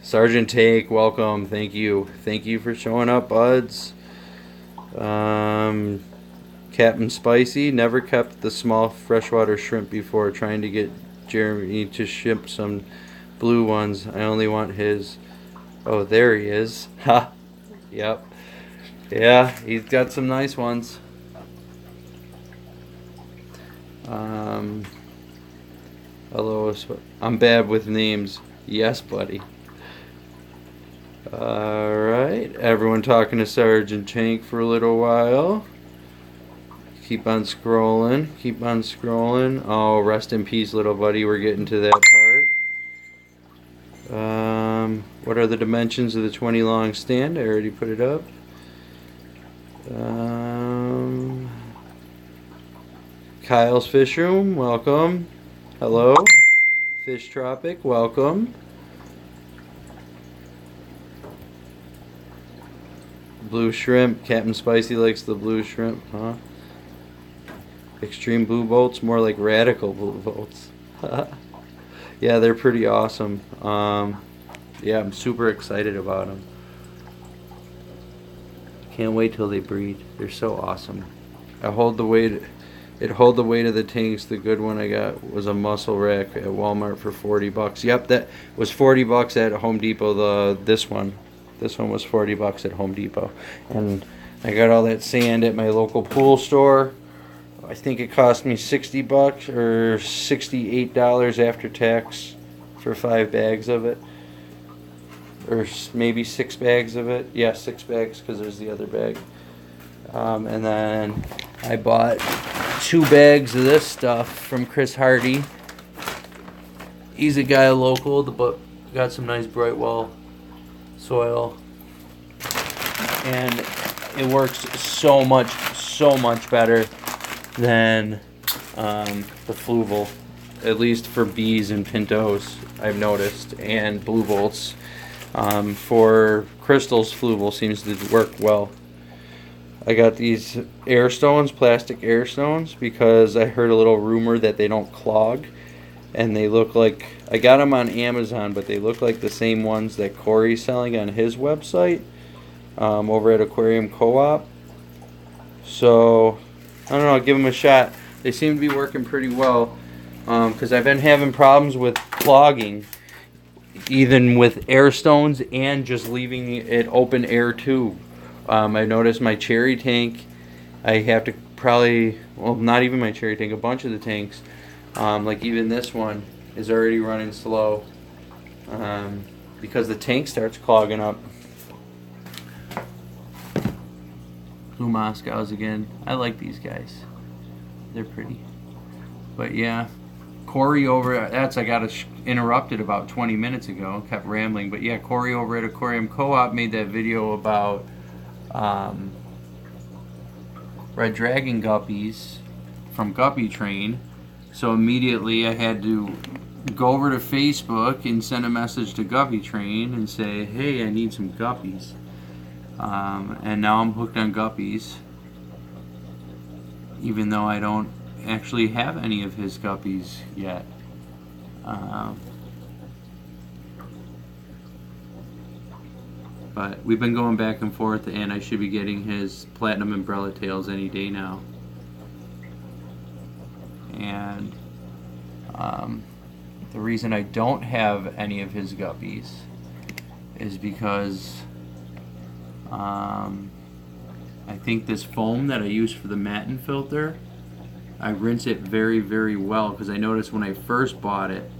Sergeant Take, welcome. Thank you. Thank you for showing up, buds. Captain Spicy, never kept the small freshwater shrimp before. Trying to get Jeremy to ship some blue ones. I only want his. Oh, there he is. Ha. Yep. Yeah, he's got some nice ones. Hello, I'm bad with names. Yes, buddy. Alright, everyone talking to Sergeant Tank for a little while. Keep on scrolling. Keep on scrolling. Oh, rest in peace, little buddy. We're getting to that part. What are the dimensions of the 20 long stand? I already put it up. Kyle's Fish Room, welcome. Hello. Fish Tropic, welcome. Blue shrimp. Captain Spicy likes the blue shrimp, huh? Extreme blue bolts, more like radical blue bolts. Yeah, they're pretty awesome. Yeah, I'm super excited about them. Can't wait till they breed. They're so awesome. I hold the weight. It hold the weight of the tanks. The good one I got was a muscle rack at Walmart for 40 bucks. Yep, that was 40 bucks at Home Depot. This one was 40 bucks at Home Depot. And I got all that sand at my local pool store. I think it cost me 60 bucks or $68 after tax for 5 bags of it. Or maybe 6 bags of it. Yeah, 6 bags because there's the other bag. And then I bought 2 bags of this stuff from Chris Hardy. He's a guy local, but got some nice Brightwell soil. And it works so much better than the Fluval, at least for bees and pintos, I've noticed, and blue bolts. For crystals, Fluval seems to work well. I got these air stones, plastic air stones, because I heard a little rumor that they don't clog, and they look like, I got them on Amazon, but they look like the same ones that Corey's selling on his website over at Aquarium Co-op. So I don't know, I'll give them a shot. They seem to be working pretty well, because I've been having problems with clogging, even with air stones and just leaving it open air tube. I noticed my cherry tank, I have to probably, well, not even my cherry tank, a bunch of the tanks, like even this one is already running slow because the tank starts clogging up. Blue Moscows again. I like these guys. They're pretty. But yeah, Corey over, I got interrupted about 20 minutes ago, kept rambling, but yeah, Corey over at Aquarium Co-op made that video about red dragon guppies from Guppy Train. So immediately I had to go over to Facebook and send a message to Guppy Train and say, hey, I need some guppies. And now I'm hooked on guppies, even though I don't actually have any of his guppies yet. But we've been going back and forth, and I should be getting his platinum umbrella tails any day now. And the reason I don't have any of his guppies is because I think this foam that I use for the matin filter, I rinse it very, very well, because I noticed when I first bought it,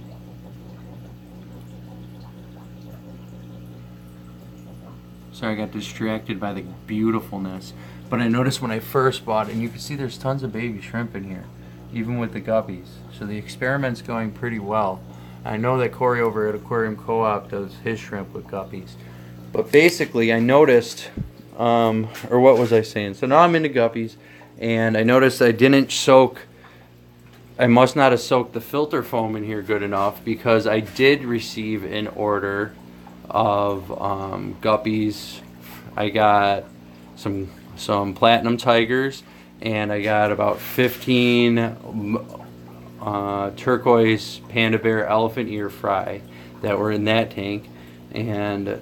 sorry, I got distracted by the beautifulness, but I noticed when I first bought it, and you can see there's tons of baby shrimp in here, even with the guppies. So the experiment's going pretty well. I know that Corey over at Aquarium Co-op does his shrimp with guppies. But basically, I noticed, or what was I saying? So now I'm into guppies, and I noticed I didn't soak, I must not have soaked the filter foam in here good enough, because I did receive an order of guppies. I got some platinum tigers, and I got about 15 turquoise panda bear elephant ear fry that were in that tank, and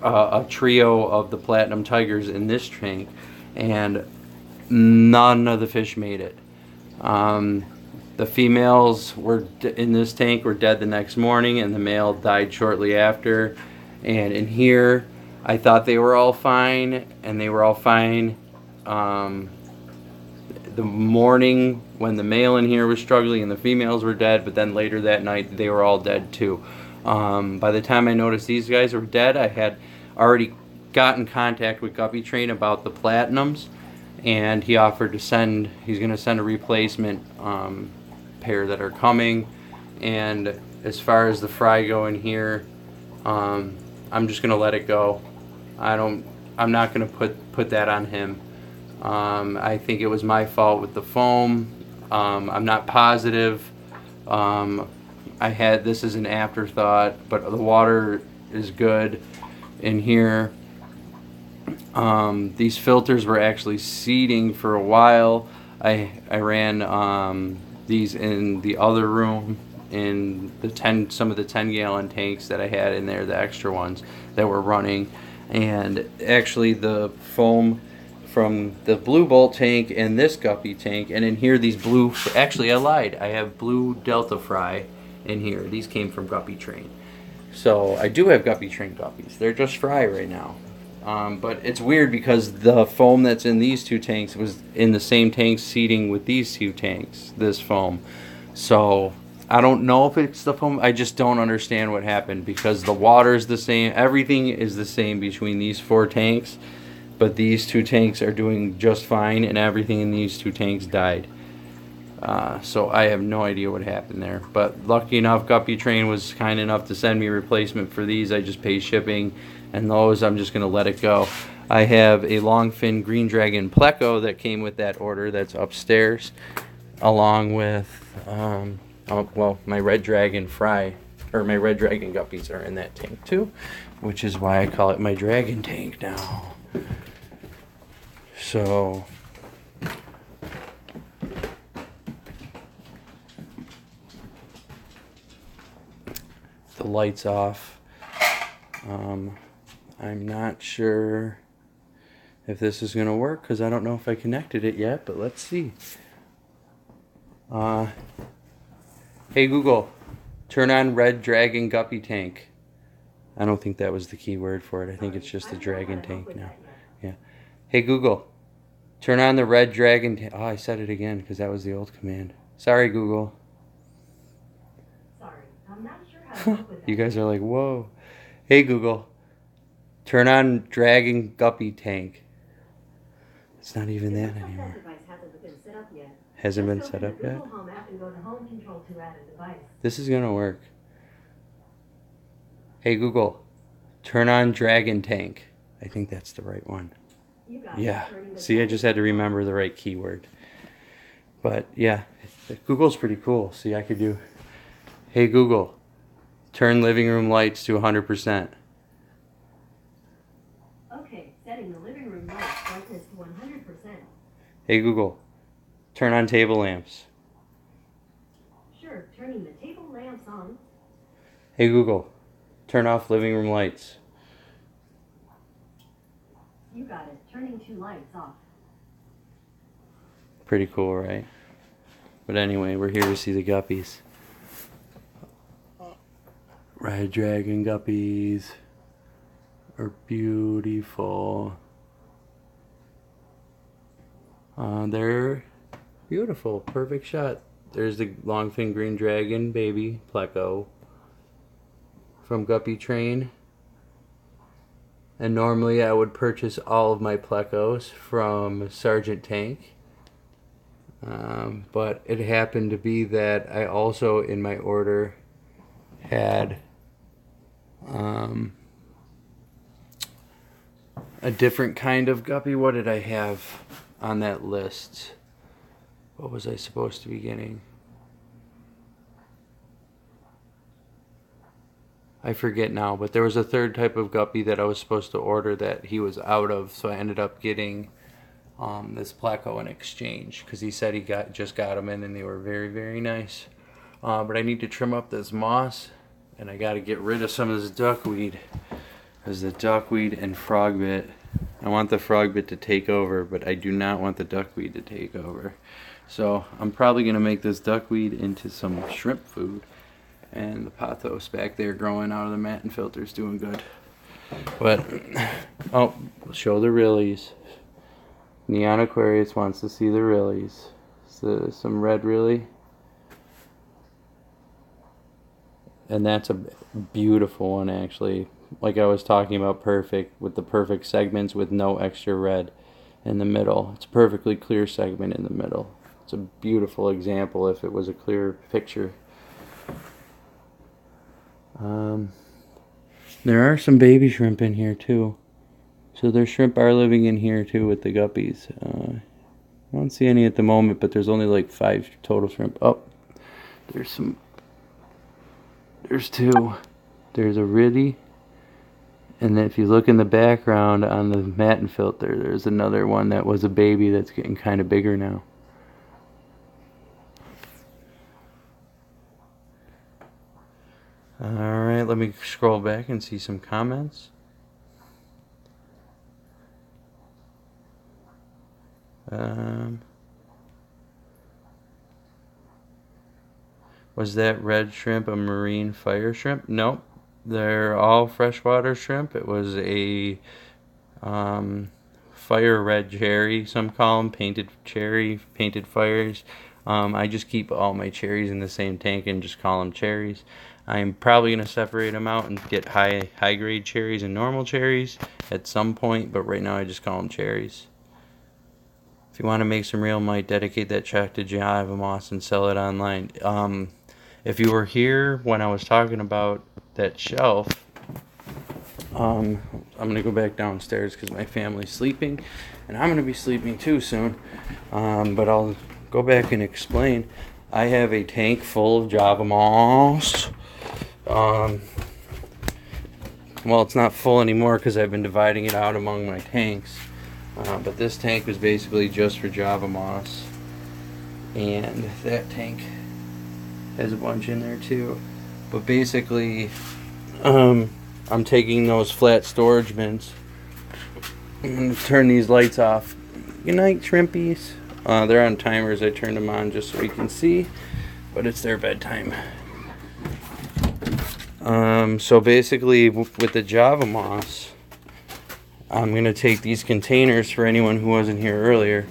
a trio of the platinum tigers in this tank, and none of the fish made it. The females were in this tank were dead the next morning, and the male died shortly after. And in here, I thought they were all fine, and they were all fine. The morning when the male in here was struggling and the females were dead, but then later that night they were all dead too. By the time I noticed these guys were dead, I had already got in contact with Guppy Train about the platinums, and he offered to send, he's going to send a replacement pair that are coming. And as far as the fry go in here, I'm just going to let it go. I'm not going to put that on him. I think it was my fault with the foam. I'm not positive. This is an afterthought, but the water is good in here. These filters were actually seeding for a while. I ran these in the other room in the some of the 10-gallon tanks that I had in there, the extra ones that were running. And actually the foam from the blue bolt tank and this guppy tank, and in here these blue, actually I lied, I have blue Delta Fry in here. These came from Guppy Train. So I do have Guppy Train guppies. They're just fry right now. But it's weird because the foam that's in these two tanks was in the same tank seeding with these two tanks, this foam. So I don't know if it's the foam. I just don't understand what happened, because the water is the same. Everything is the same between these 4 tanks. But these 2 tanks are doing just fine, and everything in these 2 tanks died. So I have no idea what happened there. But lucky enough, Guppy Train was kind enough to send me a replacement for these. I just paid shipping, and those I'm just going to let it go. I have a longfin green dragon pleco that came with that order that's upstairs, along with, well, my red dragon fry, or my red dragon guppies are in that tank too, which is why I call it my dragon tank now. So the light's off. I'm not sure if this is going to work, because I don't know if I connected it yet, but let's see. Hey Google, turn on red dragon guppy tank. I don't think that was the keyword for it. I think it's just the dragon tank now. Yeah. Hey Google, turn on the red dragon tank. Oh, I said it again because that was the old command. Sorry, Google. Sorry, I'm not sure how to work with that. You guys are like, whoa. Hey Google, turn on dragon guppy tank. It's not even that anymore. Hasn't been set up yet? This is gonna work. Hey Google, turn on dragon tank. I think that's the right one. Yeah. See, I just had to remember the right keyword. But yeah, Google's pretty cool. See, I could do Hey Google, turn living room lights to 100%. Okay, setting the living room light brightness to 100%. Hey Google, turn on table lamps. Sure, turning the table lamps on. Hey Google, turn off living room lights. You got it, turning 2 lights off. Pretty cool, right? But anyway, we're here to see the guppies. Red dragon guppies are beautiful. They're beautiful, perfect shot. There's the longfin green dragon baby pleco from Guppy Train. And normally I would purchase all of my plecos from Sergeant Tank. But it happened to be that I also in my order had a different kind of guppy. What did I have on that list? What was I supposed to be getting? I forget now, but there was a third type of guppy that I was supposed to order that he was out of, so I ended up getting this pleco in exchange because he said he just got them in and they were very, very nice. But I need to trim up this moss and I got to get rid of some of this duckweed. Because the duckweed and frogbit, I want the frogbit to take over, but I do not want the duckweed to take over. So I'm probably going to make this duckweed into some shrimp food. And the pothos back there growing out of the matin filter is doing good. But, oh, we'll show the Rilis. Neon Aquarius wants to see the Rilis. So, some red Rili. And that's a beautiful one, actually. Like I was talking about, perfect, with the perfect segments with no extra red in the middle. It's a perfectly clear segment in the middle. It's a beautiful example if it was a clear picture. There are some baby shrimp in here too. So their shrimp are living in here too with the guppies. I don't see any at the moment, but there's only like 5 total shrimp. Oh, there's 2. There's a Rili. And then if you look in the background on the matin filter, there's another one that was a baby that's getting kind of bigger now. Alright, let me scroll back and see some comments. Was that red shrimp a marine fire shrimp? Nope. They're all freshwater shrimp. It was a fire red cherry, some call them, painted cherry, painted fires. I just keep all my cherries in the same tank and just call them cherries. I'm probably going to separate them out and get high grade cherries and normal cherries at some point, but right now I just call them cherries. If you want to make some real, might dedicate that check to Java Moss and sell it online. If you were here when I was talking about that shelf, I'm going to go back downstairs because my family's sleeping, and I'm going to be sleeping too soon, but I'll go back and explain. I have a tank full of Java Moss. Well, it's not full anymore because I've been dividing it out among my tanks. But this tank was basically just for Java Moss. And that tank has a bunch in there too. But basically, I'm taking those flat storage bins. I'm going to turn these lights off. Good night, shrimpies. They're on timers. I turned them on just so you can see. But it's their bedtime. So basically, with the Java Moss, I'm going to take these containers for anyone who wasn't here earlier.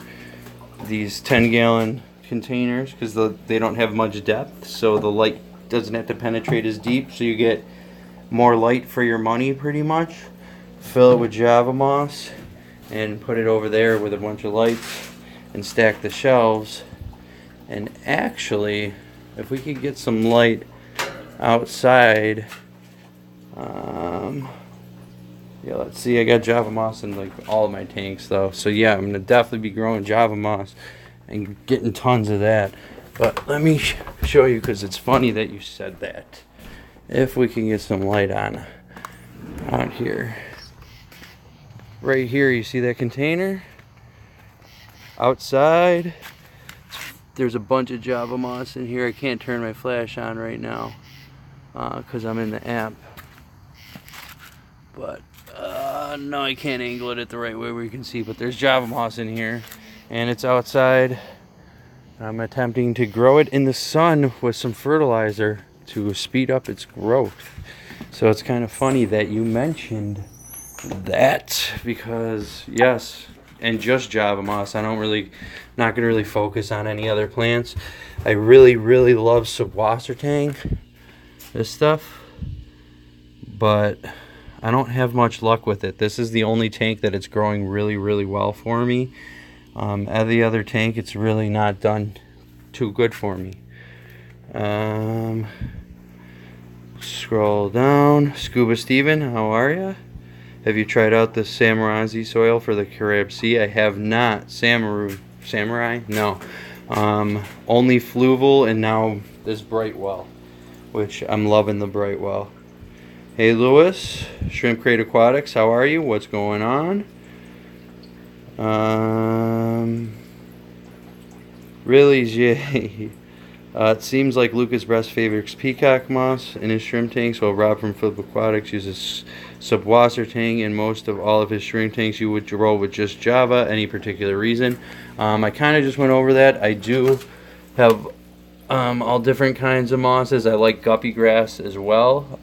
These 10-gallon containers, because they don't have much depth, so the light doesn't have to penetrate as deep, so you get more light for your money pretty much. Fill it with Java Moss and put it over there with a bunch of lights and stack the shelves. And actually, if we could get some light outside, yeah, let's see, I got Java Moss in like all of my tanks though, so yeah, I'm gonna definitely be growing Java Moss and getting tons of that. But let me show you, because it's funny that you said that. If we can get some light on out here. Right here, you see that container? Outside, there's a bunch of Java moss in here. I can't turn my flash on right now because I'm in the app. But no, I can't angle it at the right way where you can see. But there's Java moss in here, and it's outside. I'm attempting to grow it in the sun with some fertilizer to speed up its growth. So it's kind of funny that you mentioned that, because yes, and just Java moss. Not gonna really focus on any other plants. I really love Subwassertang, this stuff, but I don't have much luck with it. This is the only tank that it's growing really well for me. Every other tank, it's really not done too good for me. Scroll down. Scuba Steven, how are ya? Have you tried out the Samurai soil for the Carib Sea? I have not. Samurai? No. Only Fluval, and now this Brightwell, which I'm loving the Brightwell. Hey Lewis, Shrimp Crate Aquatics, how are you? What's going on? Really, Jay. It seems like Lucas Brest favors peacock moss in his shrimp tanks, while Rob from Flip Aquatics uses Subwassertang in most of all of his shrimp tanks. You would roll with just Java. Any particular reason? I kind of just went over that. I do have all different kinds of mosses. I like guppy grass as well,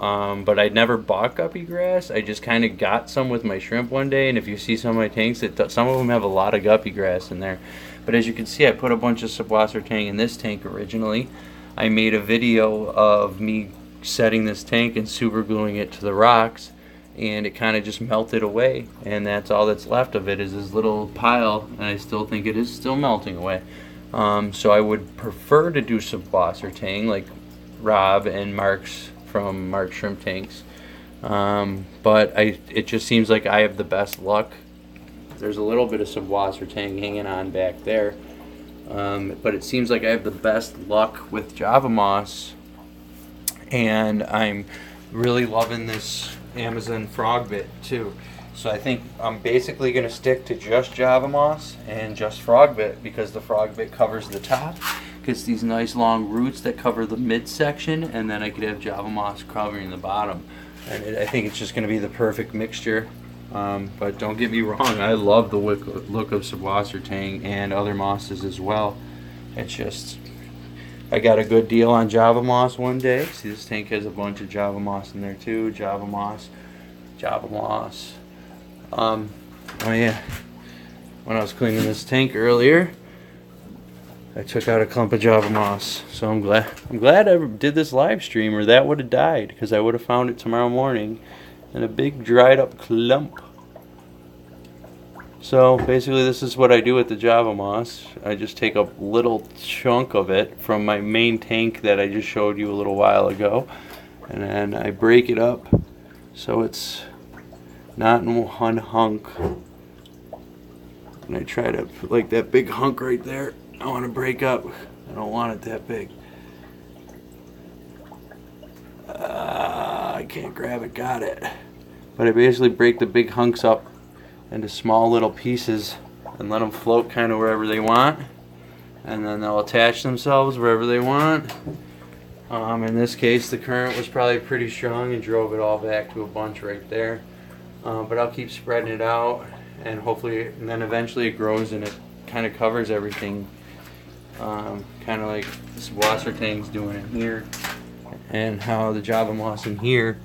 but I never bought guppy grass. I just kind of got some with my shrimp one day, and if you see some of my tanks, some of them have a lot of guppy grass in there. But as you can see, I put a bunch of Subwassertang in this tank originally. I made a video of me setting this tank and super gluing it to the rocks, and it kind of just melted away, and that's all that's left of it is this little pile, and I still think it is still melting away. So I would prefer to do Subwassertang like Rob and Mark's from Mark Shrimp Tanks, but it just seems like I have the best luck. There's a little bit of Subwassertang hanging on back there, but it seems like I have the best luck with Java moss, and I'm really loving this Amazon frog bit too. So I think I'm basically going to stick to just Java moss and just frog bit, because the frog bit covers the top, gets these nice long roots that cover the midsection, and then I could have Java moss covering the bottom. And I think it's just going to be the perfect mixture. But don't get me wrong, I love the look of Subwassertang and other mosses as well. It's just, I got a good deal on Java moss one day. See, this tank has a bunch of Java moss in there too. Java moss. Oh yeah, when I was cleaning this tank earlier, I took out a clump of Java moss. So I'm glad I did this live stream, or that would have died, because I would have found it tomorrow morning in a big dried up clump. So basically this is what I do with the Java moss. I just take a little chunk of it from my main tank that I just showed you a little while ago, and then I break it up so it's not in one hunk. And I try to, like that big hunk right there, I want to break up. I don't want it that big. I can't grab it, got it. But I basically break the big hunks up into small little pieces and let them float kind of wherever they want, and then they'll attach themselves wherever they want. In this case, the current was probably pretty strong and drove it all back to a bunch right there. But I'll keep spreading it out, and hopefully, and then eventually it grows and it kind of covers everything, kind of like the Subwassertang's doing in here, and how the Java moss in here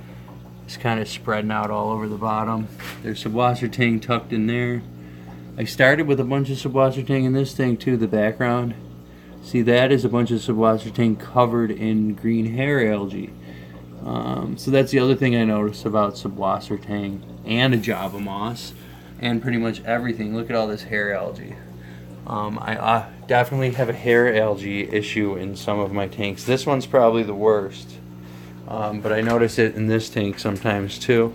is kind of spreading out all over the bottom. There's Subwassertang tucked in there. I started with a bunch of Subwassertang in this thing too, the background. See, that is a bunch of Subwassertang covered in green hair algae. So that's the other thing I noticed about Subwassertang and a Java moss and pretty much everything. Look at all this hair algae. I definitely have a hair algae issue in some of my tanks. This one's probably the worst, but I notice it in this tank sometimes too.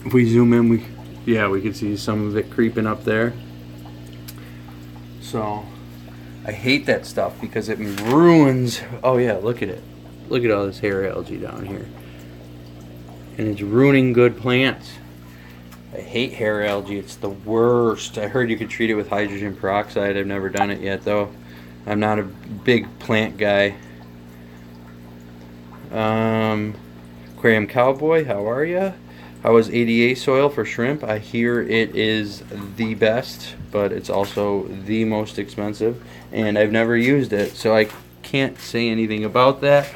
If we zoom in, we can see some of it creeping up there. So I hate that stuff because it ruins. Oh yeah, look at it. Look at all this hair algae down here. And it's ruining good plants. I hate hair algae. It's the worst. I heard you could treat it with hydrogen peroxide. I've never done it yet though. I'm not a big plant guy. Aquarium Cowboy, how are ya? How is ADA soil for shrimp? I hear it is the best, but it's also the most expensive, and I've never used it, so I can't say anything about that.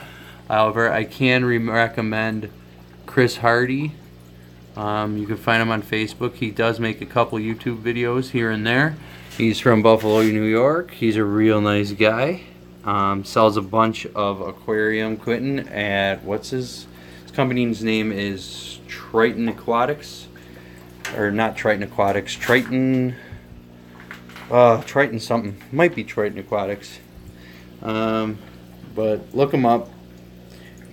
However, I can recommend Chris Hardy. You can find him on Facebook. He does make a couple YouTube videos here and there. He's from Buffalo, New York. He's a real nice guy. Sells a bunch of aquarium equipment at, what's his company's name is Triton Aquatics, or not Triton Aquatics, Triton something, might be Triton Aquatics, but look him up,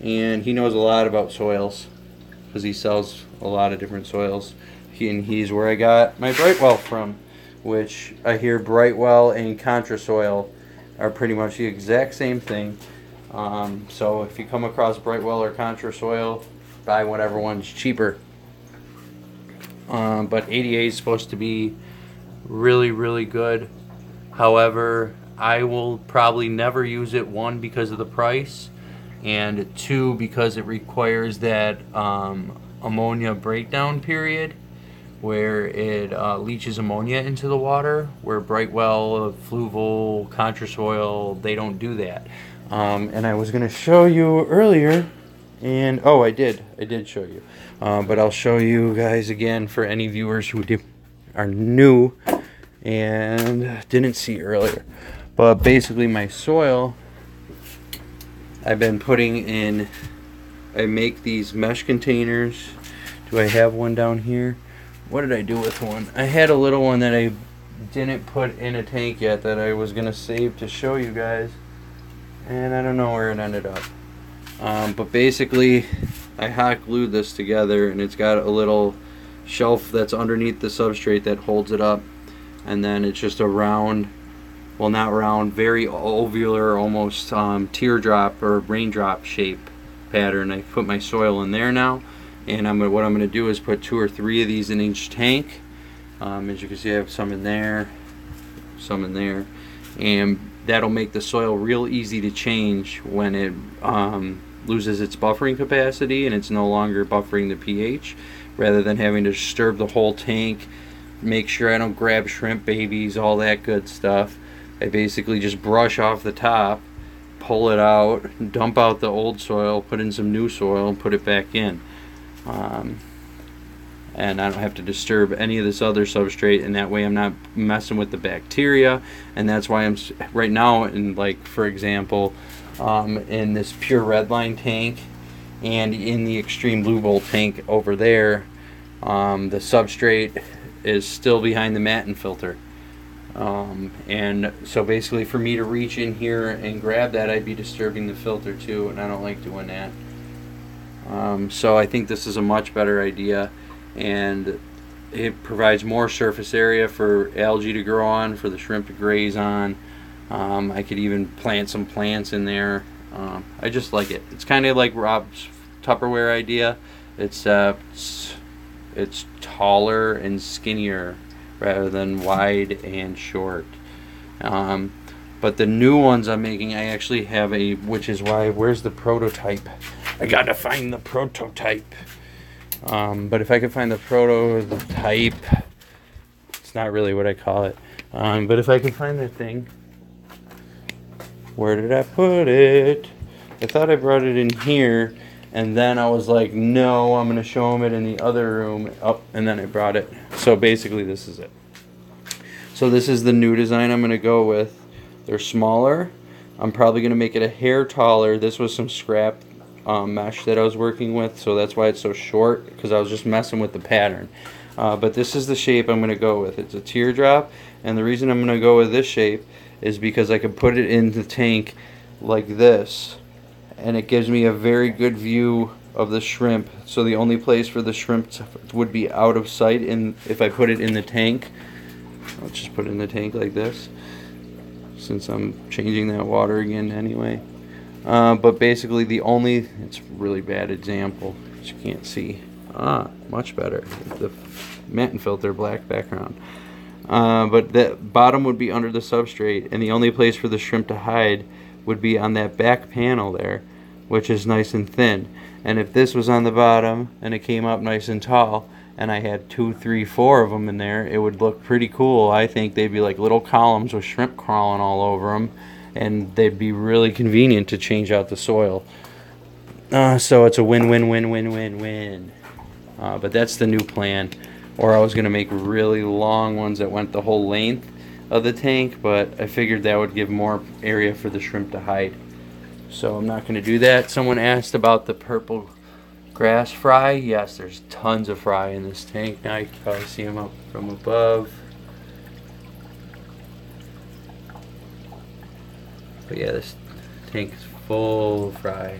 and he knows a lot about soils because he sells a lot of different soils. He's where I got my Brightwell from, which I hear Brightwell and Contra soil are pretty much the exact same thing. So if you come across Brightwell or Contra soil, buy whatever one's cheaper. But ADA is supposed to be really, really good. However, I will probably never use it, one, because of the price, and two, because it requires that ammonia breakdown period where it leaches ammonia into the water, where Brightwell, Fluval, Contra soil, they don't do that. And I was going to show you earlier, and oh, I did show you, but I'll show you guys again for any viewers who are new and didn't see earlier. But basically my soil, I've been putting in, I make these mesh containers. Do I have one down here? What did I do with one? I had a little one that I didn't put in a tank yet that I was going to save to show you guys, and I don't know where it ended up. But basically I hot glued this together, and it's got a little shelf that's underneath the substrate that holds it up, and then it's just a round, well, not round, very ovular, almost teardrop or raindrop shape pattern. I put my soil in there now, and what I'm going to do is put 2 or 3 of these in each tank. As you can see, I have some in there, some in there, and that'll make the soil real easy to change when it loses its buffering capacity and it's no longer buffering the pH, rather than having to disturb the whole tank, make sure I don't grab shrimp babies, all that good stuff. I basically just brush off the top, pull it out, dump out the old soil, put in some new soil, and put it back in. And I don't have to disturb any of this other substrate, and that way I'm not messing with the bacteria. And that's why I'm right now in, like, for example, in this pure redline tank and in the extreme blue bowl tank over there, the substrate is still behind the matin filter. And so basically for me to reach in here and grab that, I'd be disturbing the filter too, and I don't like doing that. So I think this is a much better idea, and it provides more surface area for algae to grow on, for the shrimp to graze on. I could even plant some plants in there. I just like it. It's kind of like Rob's Tupperware idea. It's taller and skinnier rather than wide and short. But the new ones I'm making, I actually have a, which is why, where's the prototype? I gotta find the prototype. But if I could find the prototype, it's not really what I call it. But if I could find the thing, where did I put it? I thought I brought it in here, and then I was like, no, I'm gonna show them it in the other room. Oh, and then I brought it. So basically this is it. So this is the new design I'm gonna go with. They're smaller. I'm probably gonna make it a hair taller. This was some scrap mesh that I was working with, so that's why it's so short, because I was just messing with the pattern. But this is the shape I'm going to go with. It's a teardrop, and the reason I'm going to go with this shape is because I can put it in the tank like this, and it gives me a very good view of the shrimp. So the only place for the shrimp would be out of sight, and if I put it in the tank, let's just put it in the tank like this. since I'm changing that water again anyway. But basically it's really bad example, which you can't see. Much better. The matte filter, black background. But the bottom would be under the substrate, and the only place for the shrimp to hide would be on that back panel there, which is nice and thin. And if this was on the bottom and it came up nice and tall, and I had 2, 3, 4 of them in there, it would look pretty cool. I think they'd be like little columns with shrimp crawling all over them, and they'd be really convenient to change out the soil. So it's a win-win-win-win-win-win. But that's the new plan. Or I was going to make really long ones that went the whole length of the tank, but I figured that would give more area for the shrimp to hide. So I'm not going to do that. Someone asked about the purple grass fry. Yes, there's tons of fry in this tank. Now you can probably see them up from above. But yeah, this tank is full of fry.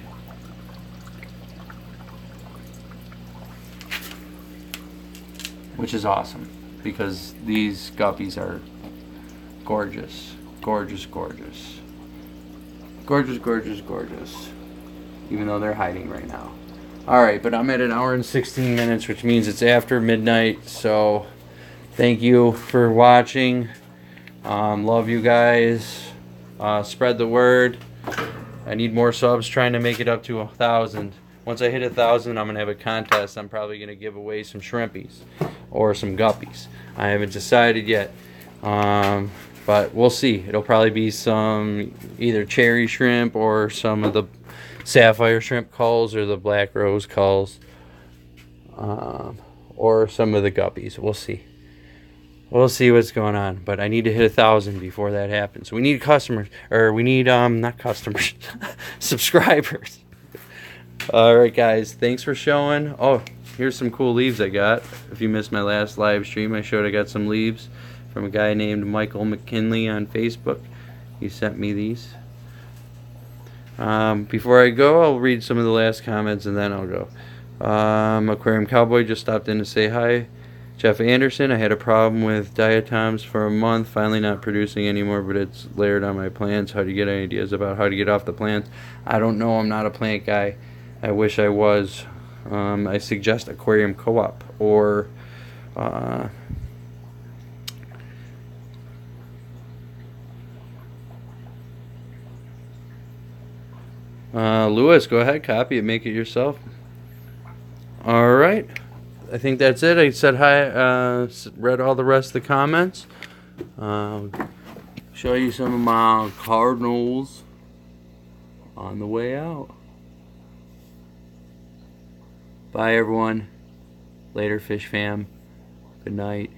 Which is awesome, because these guppies are gorgeous. Gorgeous, gorgeous. Gorgeous, gorgeous, gorgeous. Even though they're hiding right now. Alright, but I'm at 1 hour and 16 minutes, which means it's after midnight. So, thank you for watching. Love you guys. Spread the word. I need more subs, trying to make it up to 1,000. Once I hit 1,000, I'm going to have a contest. I'm probably going to give away some shrimpies or some guppies. I haven't decided yet. But we'll see. It'll probably be some either cherry shrimp or some of the sapphire shrimp culls or the black rose culls. Or some of the guppies. We'll see. We'll see what's going on. But I need to hit 1,000 before that happens. We need customers. Or we need, not customers. Subscribers. Alright guys, thanks for showing. Oh, here's some cool leaves I got. If you missed my last live stream, I showed I got some leaves from a guy named Michael McKinley on Facebook. He sent me these. Before I go, I'll read some of the last comments and then I'll go. Aquarium Cowboy just stopped in to say hi. Jeff Anderson, I had a problem with diatoms for a month, finally not producing anymore, but it's layered on my plants. How do you get any ideas about how to get off the plants? I don't know, I'm not a plant guy. I wish I was. I suggest Aquarium Co-op or Lewis, go ahead, copy it, make it yourself. Alright, I think that's it. I said hi, read all the rest of the comments. Show you some of my Cardinals on the way out. Bye everyone. Later, fish fam. Good night.